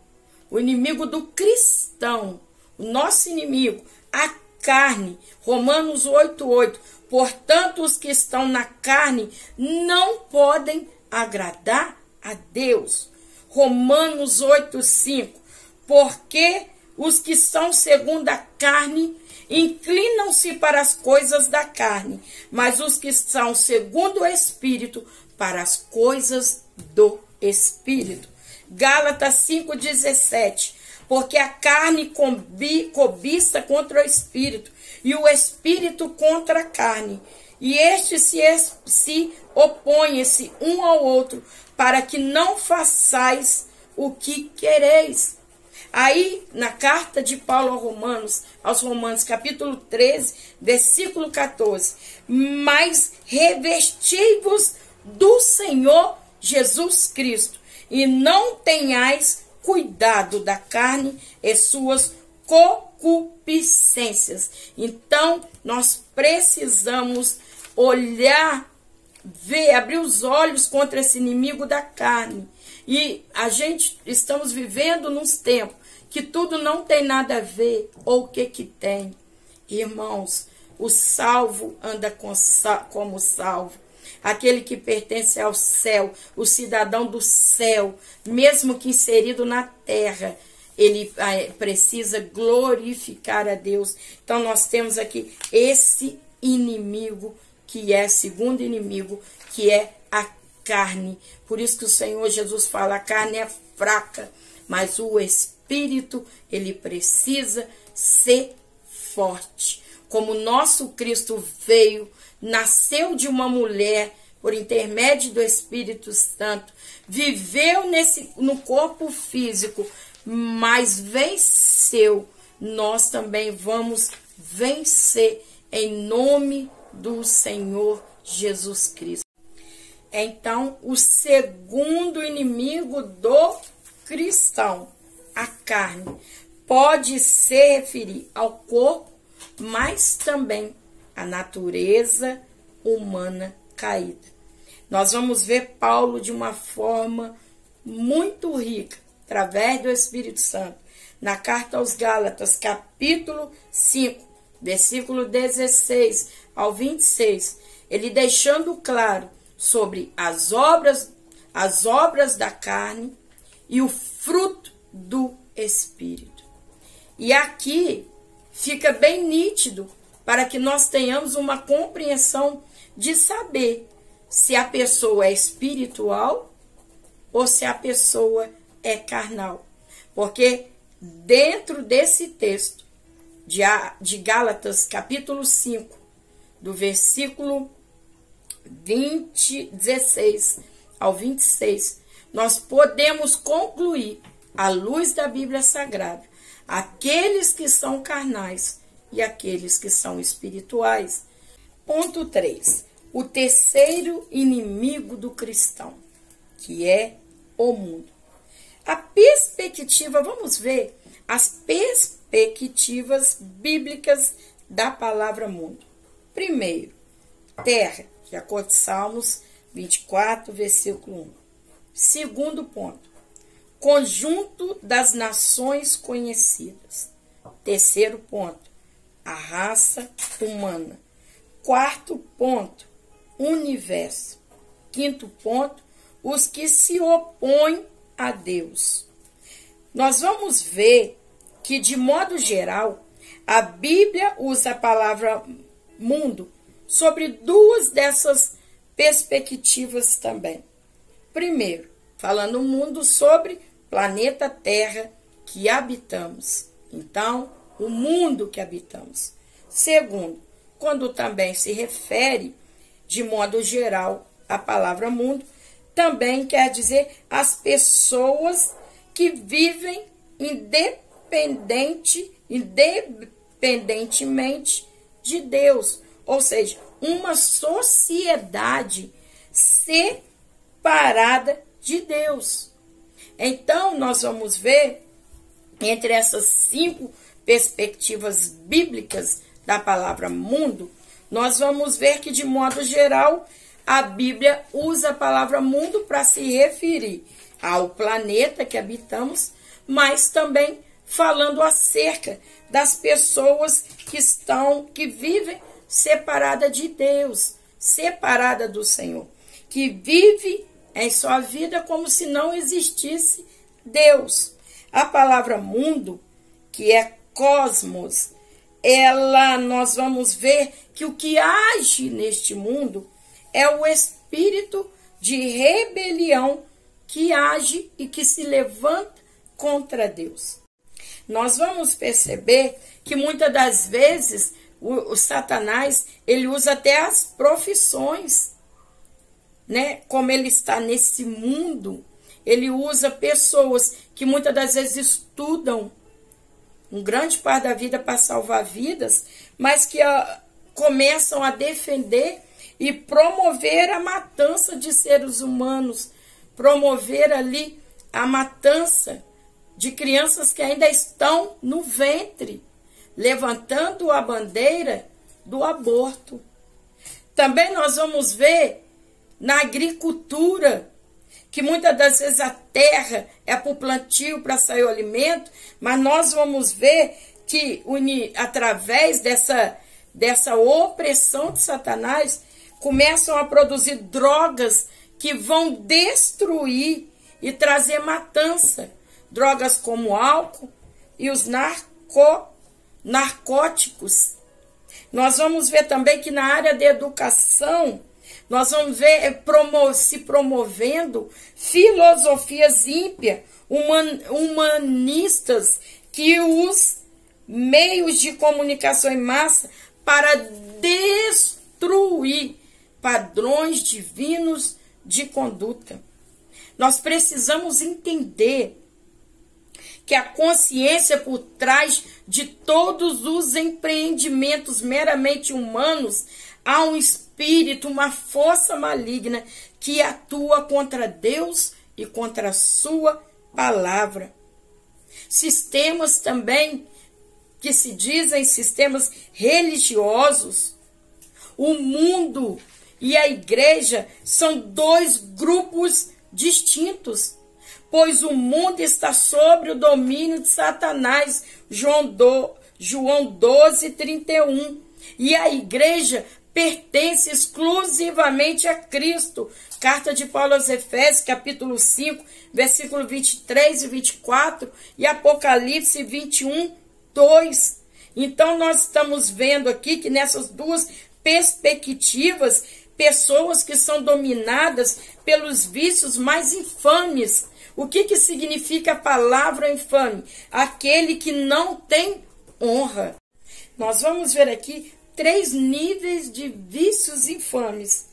O inimigo do cristão, o nosso inimigo, a carne. Romanos 8:8. Portanto, os que estão na carne não podem agradar a Deus. Romanos 8:5. Porque os que são segundo a carne inclinam-se para as coisas da carne, mas os que são segundo o Espírito, para as coisas do Espírito. Gálatas 5:17. Porque a carne cobiça contra o Espírito, e o Espírito contra a carne. E estes se opõem-se um ao outro, para que não façais o que quereis. Aí, na carta de Paulo aos Romanos, capítulo 13, versículo 14. Mas revesti-vos do Senhor Jesus Cristo, e não tenhais cuidado da carne e suas concupiscências. Então, nós precisamos olhar, ver, abrir os olhos contra esse inimigo da carne. E estamos vivendo nos tempos que tudo não tem nada a ver, ou o que tem. Irmãos, O salvo anda como salvo. Aquele que pertence ao céu, o cidadão do céu, mesmo que inserido na terra, ele precisa glorificar a Deus. Então nós temos aqui esse inimigo, que é segundo inimigo, que é a carne. Por isso que o Senhor Jesus fala, a carne é fraca, mas o espírito, ele precisa ser forte. Como nosso Cristo veio, nasceu de uma mulher, por intermédio do Espírito Santo, viveu no corpo físico, mas venceu, nós também vamos vencer em nome do Senhor Jesus Cristo. Então, o segundo inimigo do cristão, a carne, pode se referir ao corpo, mas também à natureza humana caída. Nós vamos ver Paulo de uma forma muito rica, através do Espírito Santo, na carta aos Gálatas, capítulo 5, versículo 16 ao 26, ele deixando claro sobre as obras da carne e o fruto do Espírito. E aqui fica bem nítido para que nós tenhamos uma compreensão de saber se a pessoa é espiritual ou se a pessoa é carnal. Porque dentro desse texto de Gálatas, capítulo 5, do versículo 16 ao 26, nós podemos concluir, à luz da Bíblia Sagrada, aqueles que são carnais e aqueles que são espirituais. Ponto 3. O terceiro inimigo do cristão, que é o mundo. A perspectiva, vamos ver as perspectivas bíblicas da palavra mundo. Primeiro, terra, de acordo com Salmos 24, versículo 1. Segundo ponto, conjunto das nações conhecidas. Terceiro ponto, a raça humana. Quarto ponto, universo. Quinto ponto, os que se opõem a Deus. Nós vamos ver que, de modo geral, a Bíblia usa a palavra mundo sobre duas dessas perspectivas também. Primeiro, falando mundo sobre planeta Terra que habitamos. Então, o mundo que habitamos. Segundo, quando também se refere, de modo geral, a palavra mundo, também quer dizer as pessoas que vivem independentemente de Deus. Ou seja, uma sociedade separada de Deus. Então, nós vamos ver, entre essas 5 perspectivas bíblicas da palavra mundo, nós vamos ver que, de modo geral, a Bíblia usa a palavra mundo para se referir ao planeta que habitamos, mas também falando acerca das pessoas que vivem separada de Deus, separada do Senhor, que vive em sua vida como se não existisse Deus. A palavra mundo, que é cosmos, nós vamos ver que o que age neste mundo é o espírito de rebelião que age e que se levanta contra Deus. Nós vamos perceber que muitas das vezes o Satanás, ele usa até as profissões, né? Como ele está nesse mundo, ele usa pessoas que muitas das vezes estudam grande parte da vida para salvar vidas, mas que começam a defender e promover a matança de seres humanos, promover ali a matança de crianças que ainda estão no ventre, levantando a bandeira do aborto. Também nós vamos ver na agricultura, que muitas das vezes a terra é para o plantio, para sair o alimento, mas nós vamos ver que através dessa opressão de Satanás, começam a produzir drogas que vão destruir e trazer matança. Drogas como álcool e os narcóticos. Nós vamos ver também que na área da educação, nós vamos ver se promovendo filosofias ímpias, humanistas, que os meios de comunicação em massa para destruir padrões divinos de conduta. Nós precisamos entender que a consciência por trás de todos os empreendimentos meramente humanos há um espírito, uma força maligna que atua contra Deus e contra a sua palavra. Sistemas também que se dizem sistemas religiosos. O mundo e a igreja são dois grupos distintos, pois o mundo está sob o domínio de Satanás, João 12:31, e a igreja pertence exclusivamente a Cristo. Carta de Paulo aos Efésios, capítulo 5, versículo 23 e 24, e Apocalipse 21:2. Então nós estamos vendo aqui que nessas duas perspectivas, pessoas que são dominadas pelos vícios mais infames. O que significa a palavra infame? Aquele que não tem honra. Nós vamos ver aqui 3 níveis de vícios infames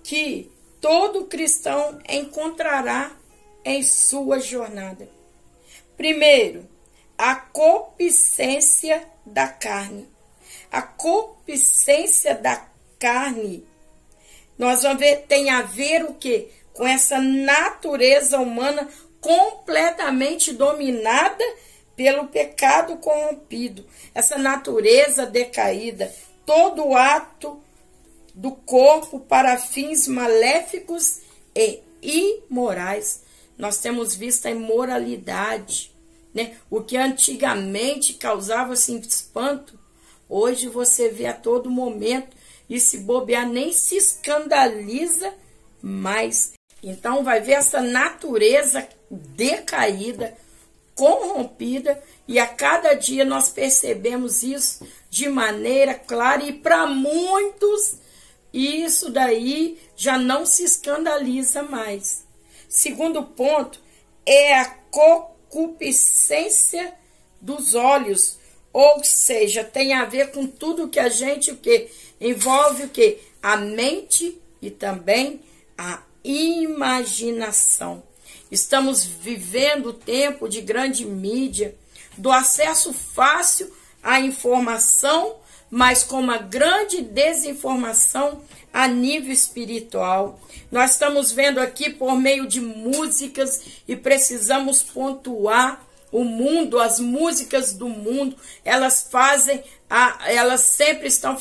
que todo cristão encontrará em sua jornada. Primeiro, a concupiscência da carne. A concupiscência da carne, nós vamos ver, tem a ver o quê? Com essa natureza humana completamente dominada pelo pecado corrompido. Essa natureza decaída, todo ato do corpo para fins maléficos e imorais. Nós temos visto a imoralidade, né? O que antigamente causava assim, espanto, hoje você vê a todo momento, e se bobear nem se escandaliza mais. Então vai ver essa natureza decaída, corrompida, e a cada dia nós percebemos isso de maneira clara, e para muitos isso daí já não se escandaliza mais. Segundo ponto é a concupiscência dos olhos, ou seja, tem a ver com tudo que a gente envolve o quê? A mente e também a imaginação. Estamos vivendo o tempo de grande mídia, do acesso fácil à informação, mas com uma grande desinformação a nível espiritual. Nós estamos vendo aqui por meio de músicas e precisamos pontuar o mundo, as músicas do mundo, elas sempre estão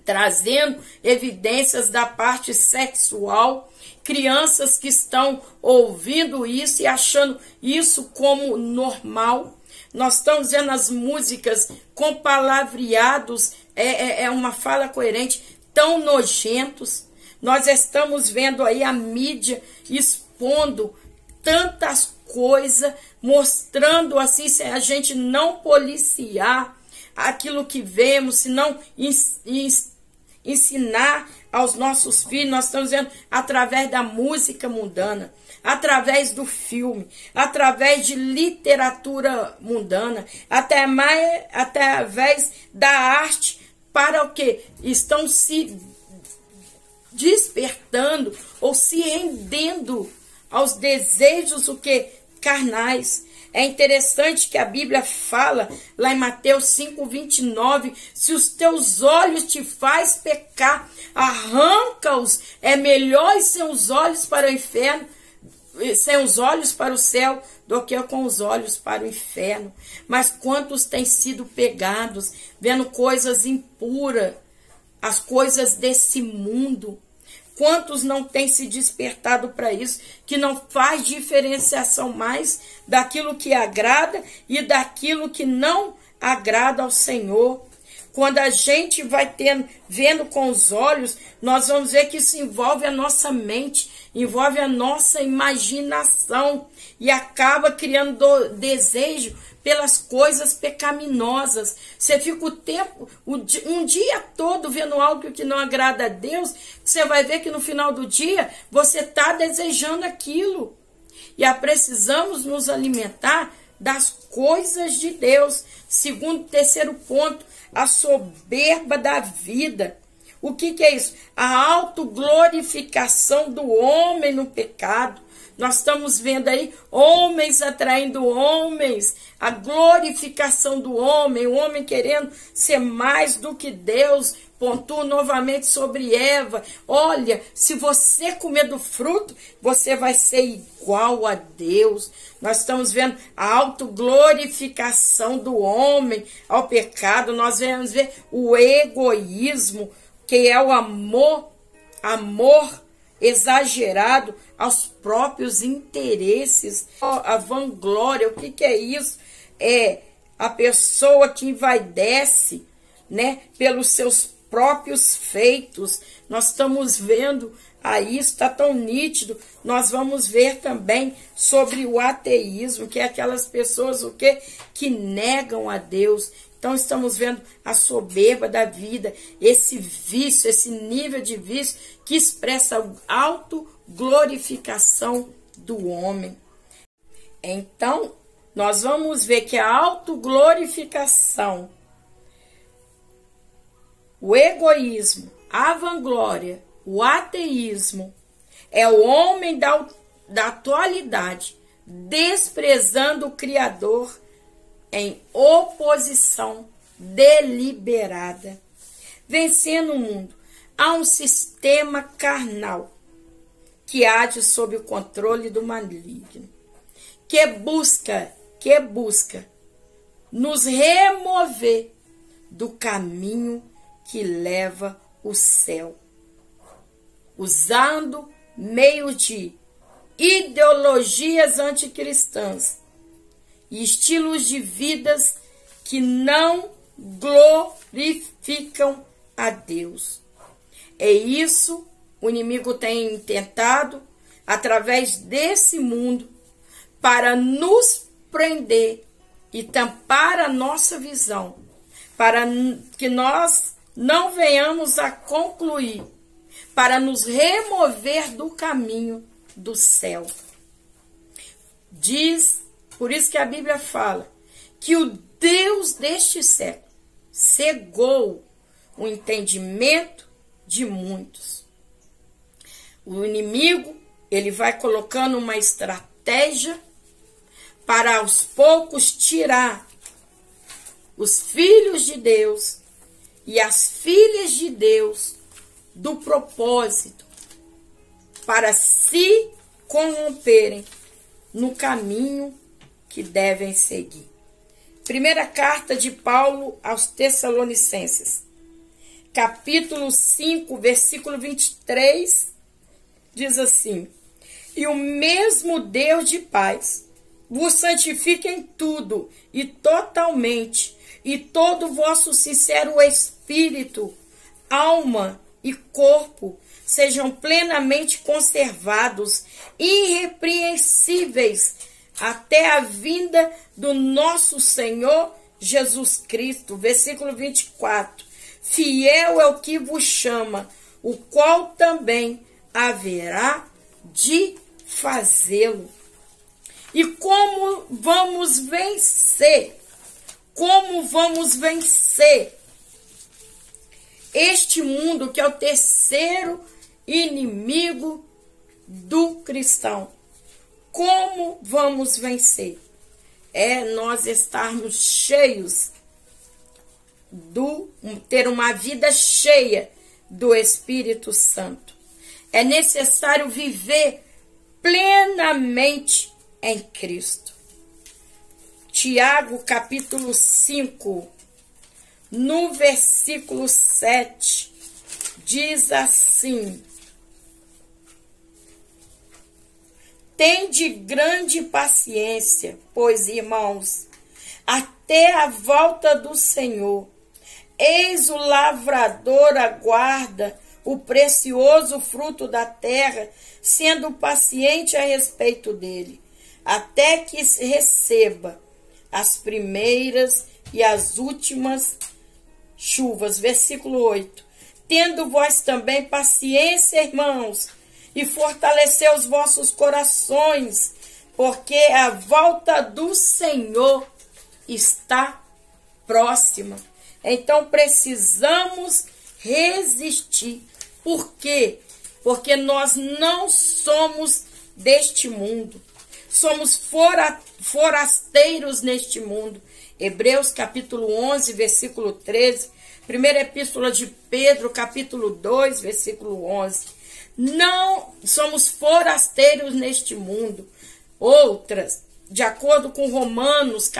trazendo evidências da parte sexual, crianças que estão ouvindo isso e achando isso como normal. Nós estamos vendo as músicas com palavreados, uma fala coerente, tão nojentos. Nós estamos vendo aí a mídia expondo tantas coisas, mostrando assim, se a gente não policiar aquilo que vemos, se não ensinar aos nossos filhos. Nós estamos vendo através da música mundana, através do filme, através de literatura mundana, através da arte, para o que? Estão se despertando ou se rendendo aos desejos carnais. É interessante que a Bíblia fala lá em Mateus 5:29, se os teus olhos te faz pecar, arranca-os. É melhor ir sem os olhos para o inferno, sem os olhos para o céu, do que com os olhos para o inferno. Mas quantos têm sido pegados vendo coisas impuras, as coisas desse mundo? Quantos não têm se despertado para isso, que não faz diferenciação mais daquilo que agrada e daquilo que não agrada ao Senhor? Quando a gente vai vendo com os olhos, nós vamos ver que isso envolve a nossa mente, envolve a nossa imaginação e acaba criando desejo pelas coisas pecaminosas. Você fica um dia todo vendo algo que não agrada a Deus, você vai ver que no final do dia você está desejando aquilo. E precisamos nos alimentar das coisas de Deus. Segundo, terceiro ponto, a soberba da vida. O que é isso? A autoglorificação do homem no pecado. Nós estamos vendo aí homens atraindo homens, a glorificação do homem, o homem querendo ser mais do que Deus. Pontua novamente sobre Eva. Olha, se você comer do fruto, você vai ser igual a Deus. Nós estamos vendo a autoglorificação do homem ao pecado. Nós vamos ver o egoísmo, que é o amor exagerado aos próprios interesses. A vanglória, o que é isso? É a pessoa que envaidece, né, pelos seus próprios feitos. Nós estamos vendo aí, está tão nítido. Nós vamos ver também sobre o ateísmo, que é aquelas pessoas que negam a Deus. Então estamos vendo a soberba da vida, esse vício, esse nível de vício que expressa a autoglorificação do homem. Então, nós vamos ver que a autoglorificação, o egoísmo, a vanglória, o ateísmo, é o homem da atualidade desprezando o Criador em oposição deliberada, vencendo o mundo. Há um sistema carnal que age sob o controle do maligno, que busca nos remover do caminho que leva o céu, usando meio de ideologias anticristãs e estilos de vidas que não glorificam a Deus. É isso o inimigo tem tentado, através desse mundo, para nos prender e tampar a nossa visão, para que nós não venhamos a concluir, para nos remover do caminho do céu. Por isso que a Bíblia fala que o Deus deste século cegou o entendimento de muitos. O inimigo, ele vai colocando uma estratégia para aos poucos tirar os filhos de Deus e as filhas de Deus do propósito, para se corromperem no caminho que devem seguir. Primeira carta de Paulo aos Tessalonicenses, capítulo 5, versículo 23, diz assim: e o mesmo Deus de paz vos santifique em tudo e totalmente, e todo o vosso sincero espírito, alma e corpo sejam plenamente conservados, irrepreensíveis, até a vinda do nosso Senhor Jesus Cristo. Versículo 24. Fiel é o que vos chama, o qual também haverá de fazê-lo. E como vamos vencer? Como vamos vencer este mundo que é o terceiro inimigo do cristão? Como vamos vencer? É nós estarmos cheios ter uma vida cheia do Espírito Santo. É necessário viver plenamente em Cristo. Tiago, capítulo 5, no versículo 7, diz assim: tende grande paciência, pois, irmãos, até a volta do Senhor. Eis o lavrador aguarda o precioso fruto da terra, sendo paciente a respeito dele, até que receba as primeiras e as últimas chuvas. Versículo 8. Tendo vós também paciência, irmãos, e fortalecer os vossos corações, porque a volta do Senhor está próxima. Então precisamos resistir. Por quê? Porque nós não somos deste mundo. Somos forasteiros neste mundo. Hebreus capítulo 11, versículo 13. Primeira epístola de Pedro, capítulo 2, versículo 11. Não somos forasteiros neste mundo. Outras, de acordo com Romanos,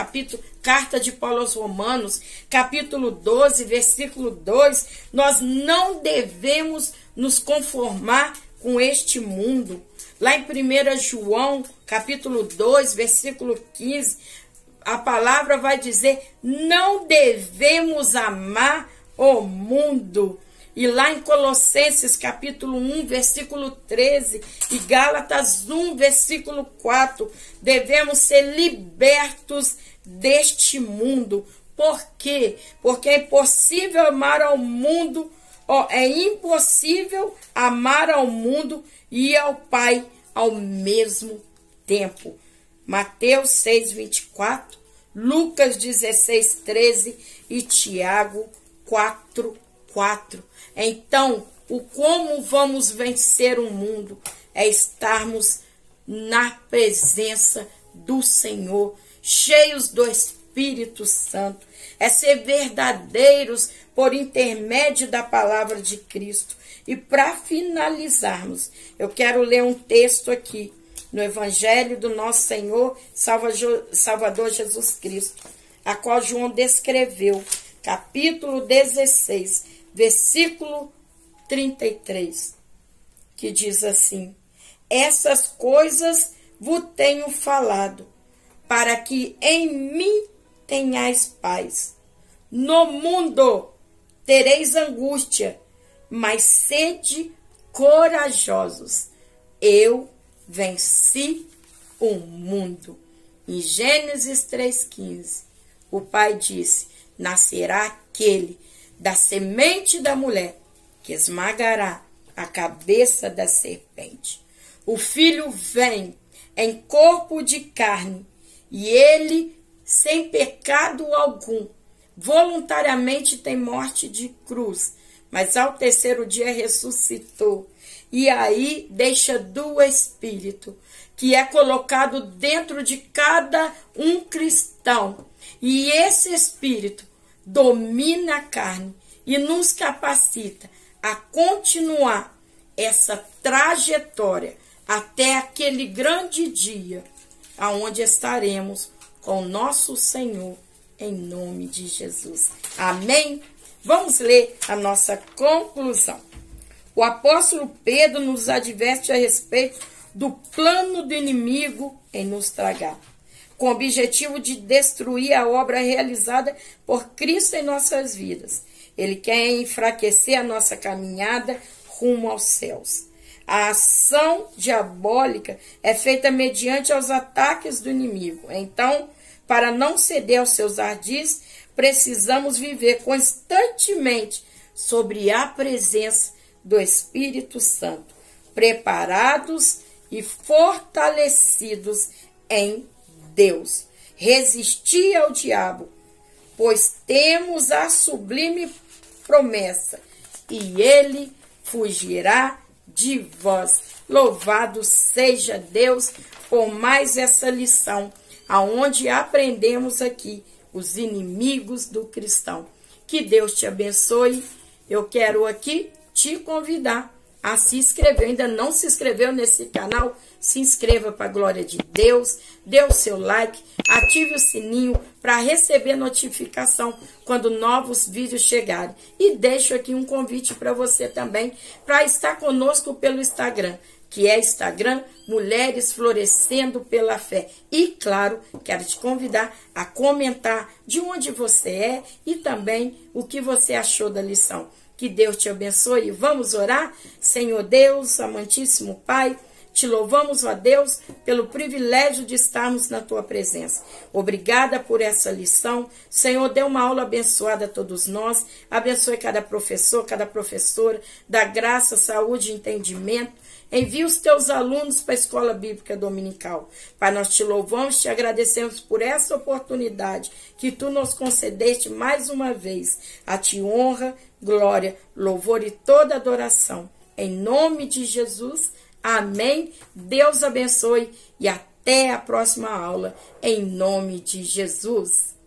carta de Paulo aos Romanos, capítulo 12, versículo 2, nós não devemos nos conformar com este mundo. Lá em 1 João, capítulo 2, versículo 15, a palavra vai dizer, não devemos amar o mundo. E lá em Colossenses, capítulo 1, versículo 13, e Gálatas 1, versículo 4, devemos ser libertos deste mundo. Por quê? Porque é impossível amar ao mundo, e ao Pai ao mesmo tempo. Mateus 6, 24, Lucas 16, 13 e Tiago 4, 4. Então, o como vamos vencer o mundo é estarmos na presença do Senhor, cheios do Espírito Santo, é ser verdadeiros por intermédio da palavra de Cristo. E para finalizarmos, eu quero ler um texto aqui no Evangelho do nosso Senhor Salvador Jesus Cristo, a qual João descreveu, capítulo 16, versículo 33, que diz assim: essas coisas vos tenho falado, para que em mim tenhais paz. No mundo tereis angústia, mas sede corajosos. Eu venci o mundo. Em Gênesis 3,15, o Pai disse: nascerá aquele da semente da mulher, que esmagará a cabeça da serpente. O Filho vem em corpo de carne, e ele, sem pecado algum, voluntariamente tem morte de cruz, mas ao terceiro dia ressuscitou. E aí deixa do Espírito, que é colocado dentro de cada um cristão. E esse Espírito domina a carne e nos capacita a continuar essa trajetória até aquele grande dia, aonde estaremos com nosso Senhor, em nome de Jesus. Amém? Vamos ler a nossa conclusão. O apóstolo Pedro nos adverte a respeito do plano do inimigo em nos tragar, com o objetivo de destruir a obra realizada por Cristo em nossas vidas. Ele quer enfraquecer a nossa caminhada rumo aos céus. A ação diabólica é feita mediante os ataques do inimigo. Então, para não ceder aos seus ardis, precisamos viver constantemente sobre a presença do Espírito Santo, preparados e fortalecidos em Deus. Resistir ao diabo, pois temos a sublime promessa, e ele fugirá de vós. Louvado seja Deus por mais essa lição, aonde aprendemos aqui os inimigos do cristão. Que Deus te abençoe. Eu quero aqui te convidar a se inscrever. Ainda não se inscreveu nesse canal? Se inscreva para a glória de Deus, dê o seu like, ative o sininho para receber notificação quando novos vídeos chegarem. E deixo aqui um convite para você também, para estar conosco pelo Instagram. que é Instagram, Mulheres Florescendo pela Fé. E, claro, quero te convidar a comentar de onde você é e também o que você achou da lição. Que Deus te abençoe. Vamos orar? Senhor Deus, amantíssimo Pai, te louvamos, ó Deus, pelo privilégio de estarmos na tua presença. Obrigada por essa lição. Senhor, dê uma aula abençoada a todos nós. Abençoe cada professor, cada professora. Dá graça, saúde e entendimento. Envia os teus alunos para a Escola Bíblica Dominical. Pai, nós te louvamos, te agradecemos por essa oportunidade que tu nos concedeste mais uma vez. A ti honra, glória, louvor e toda adoração. Em nome de Jesus, amém. Deus abençoe e até a próxima aula. Em nome de Jesus.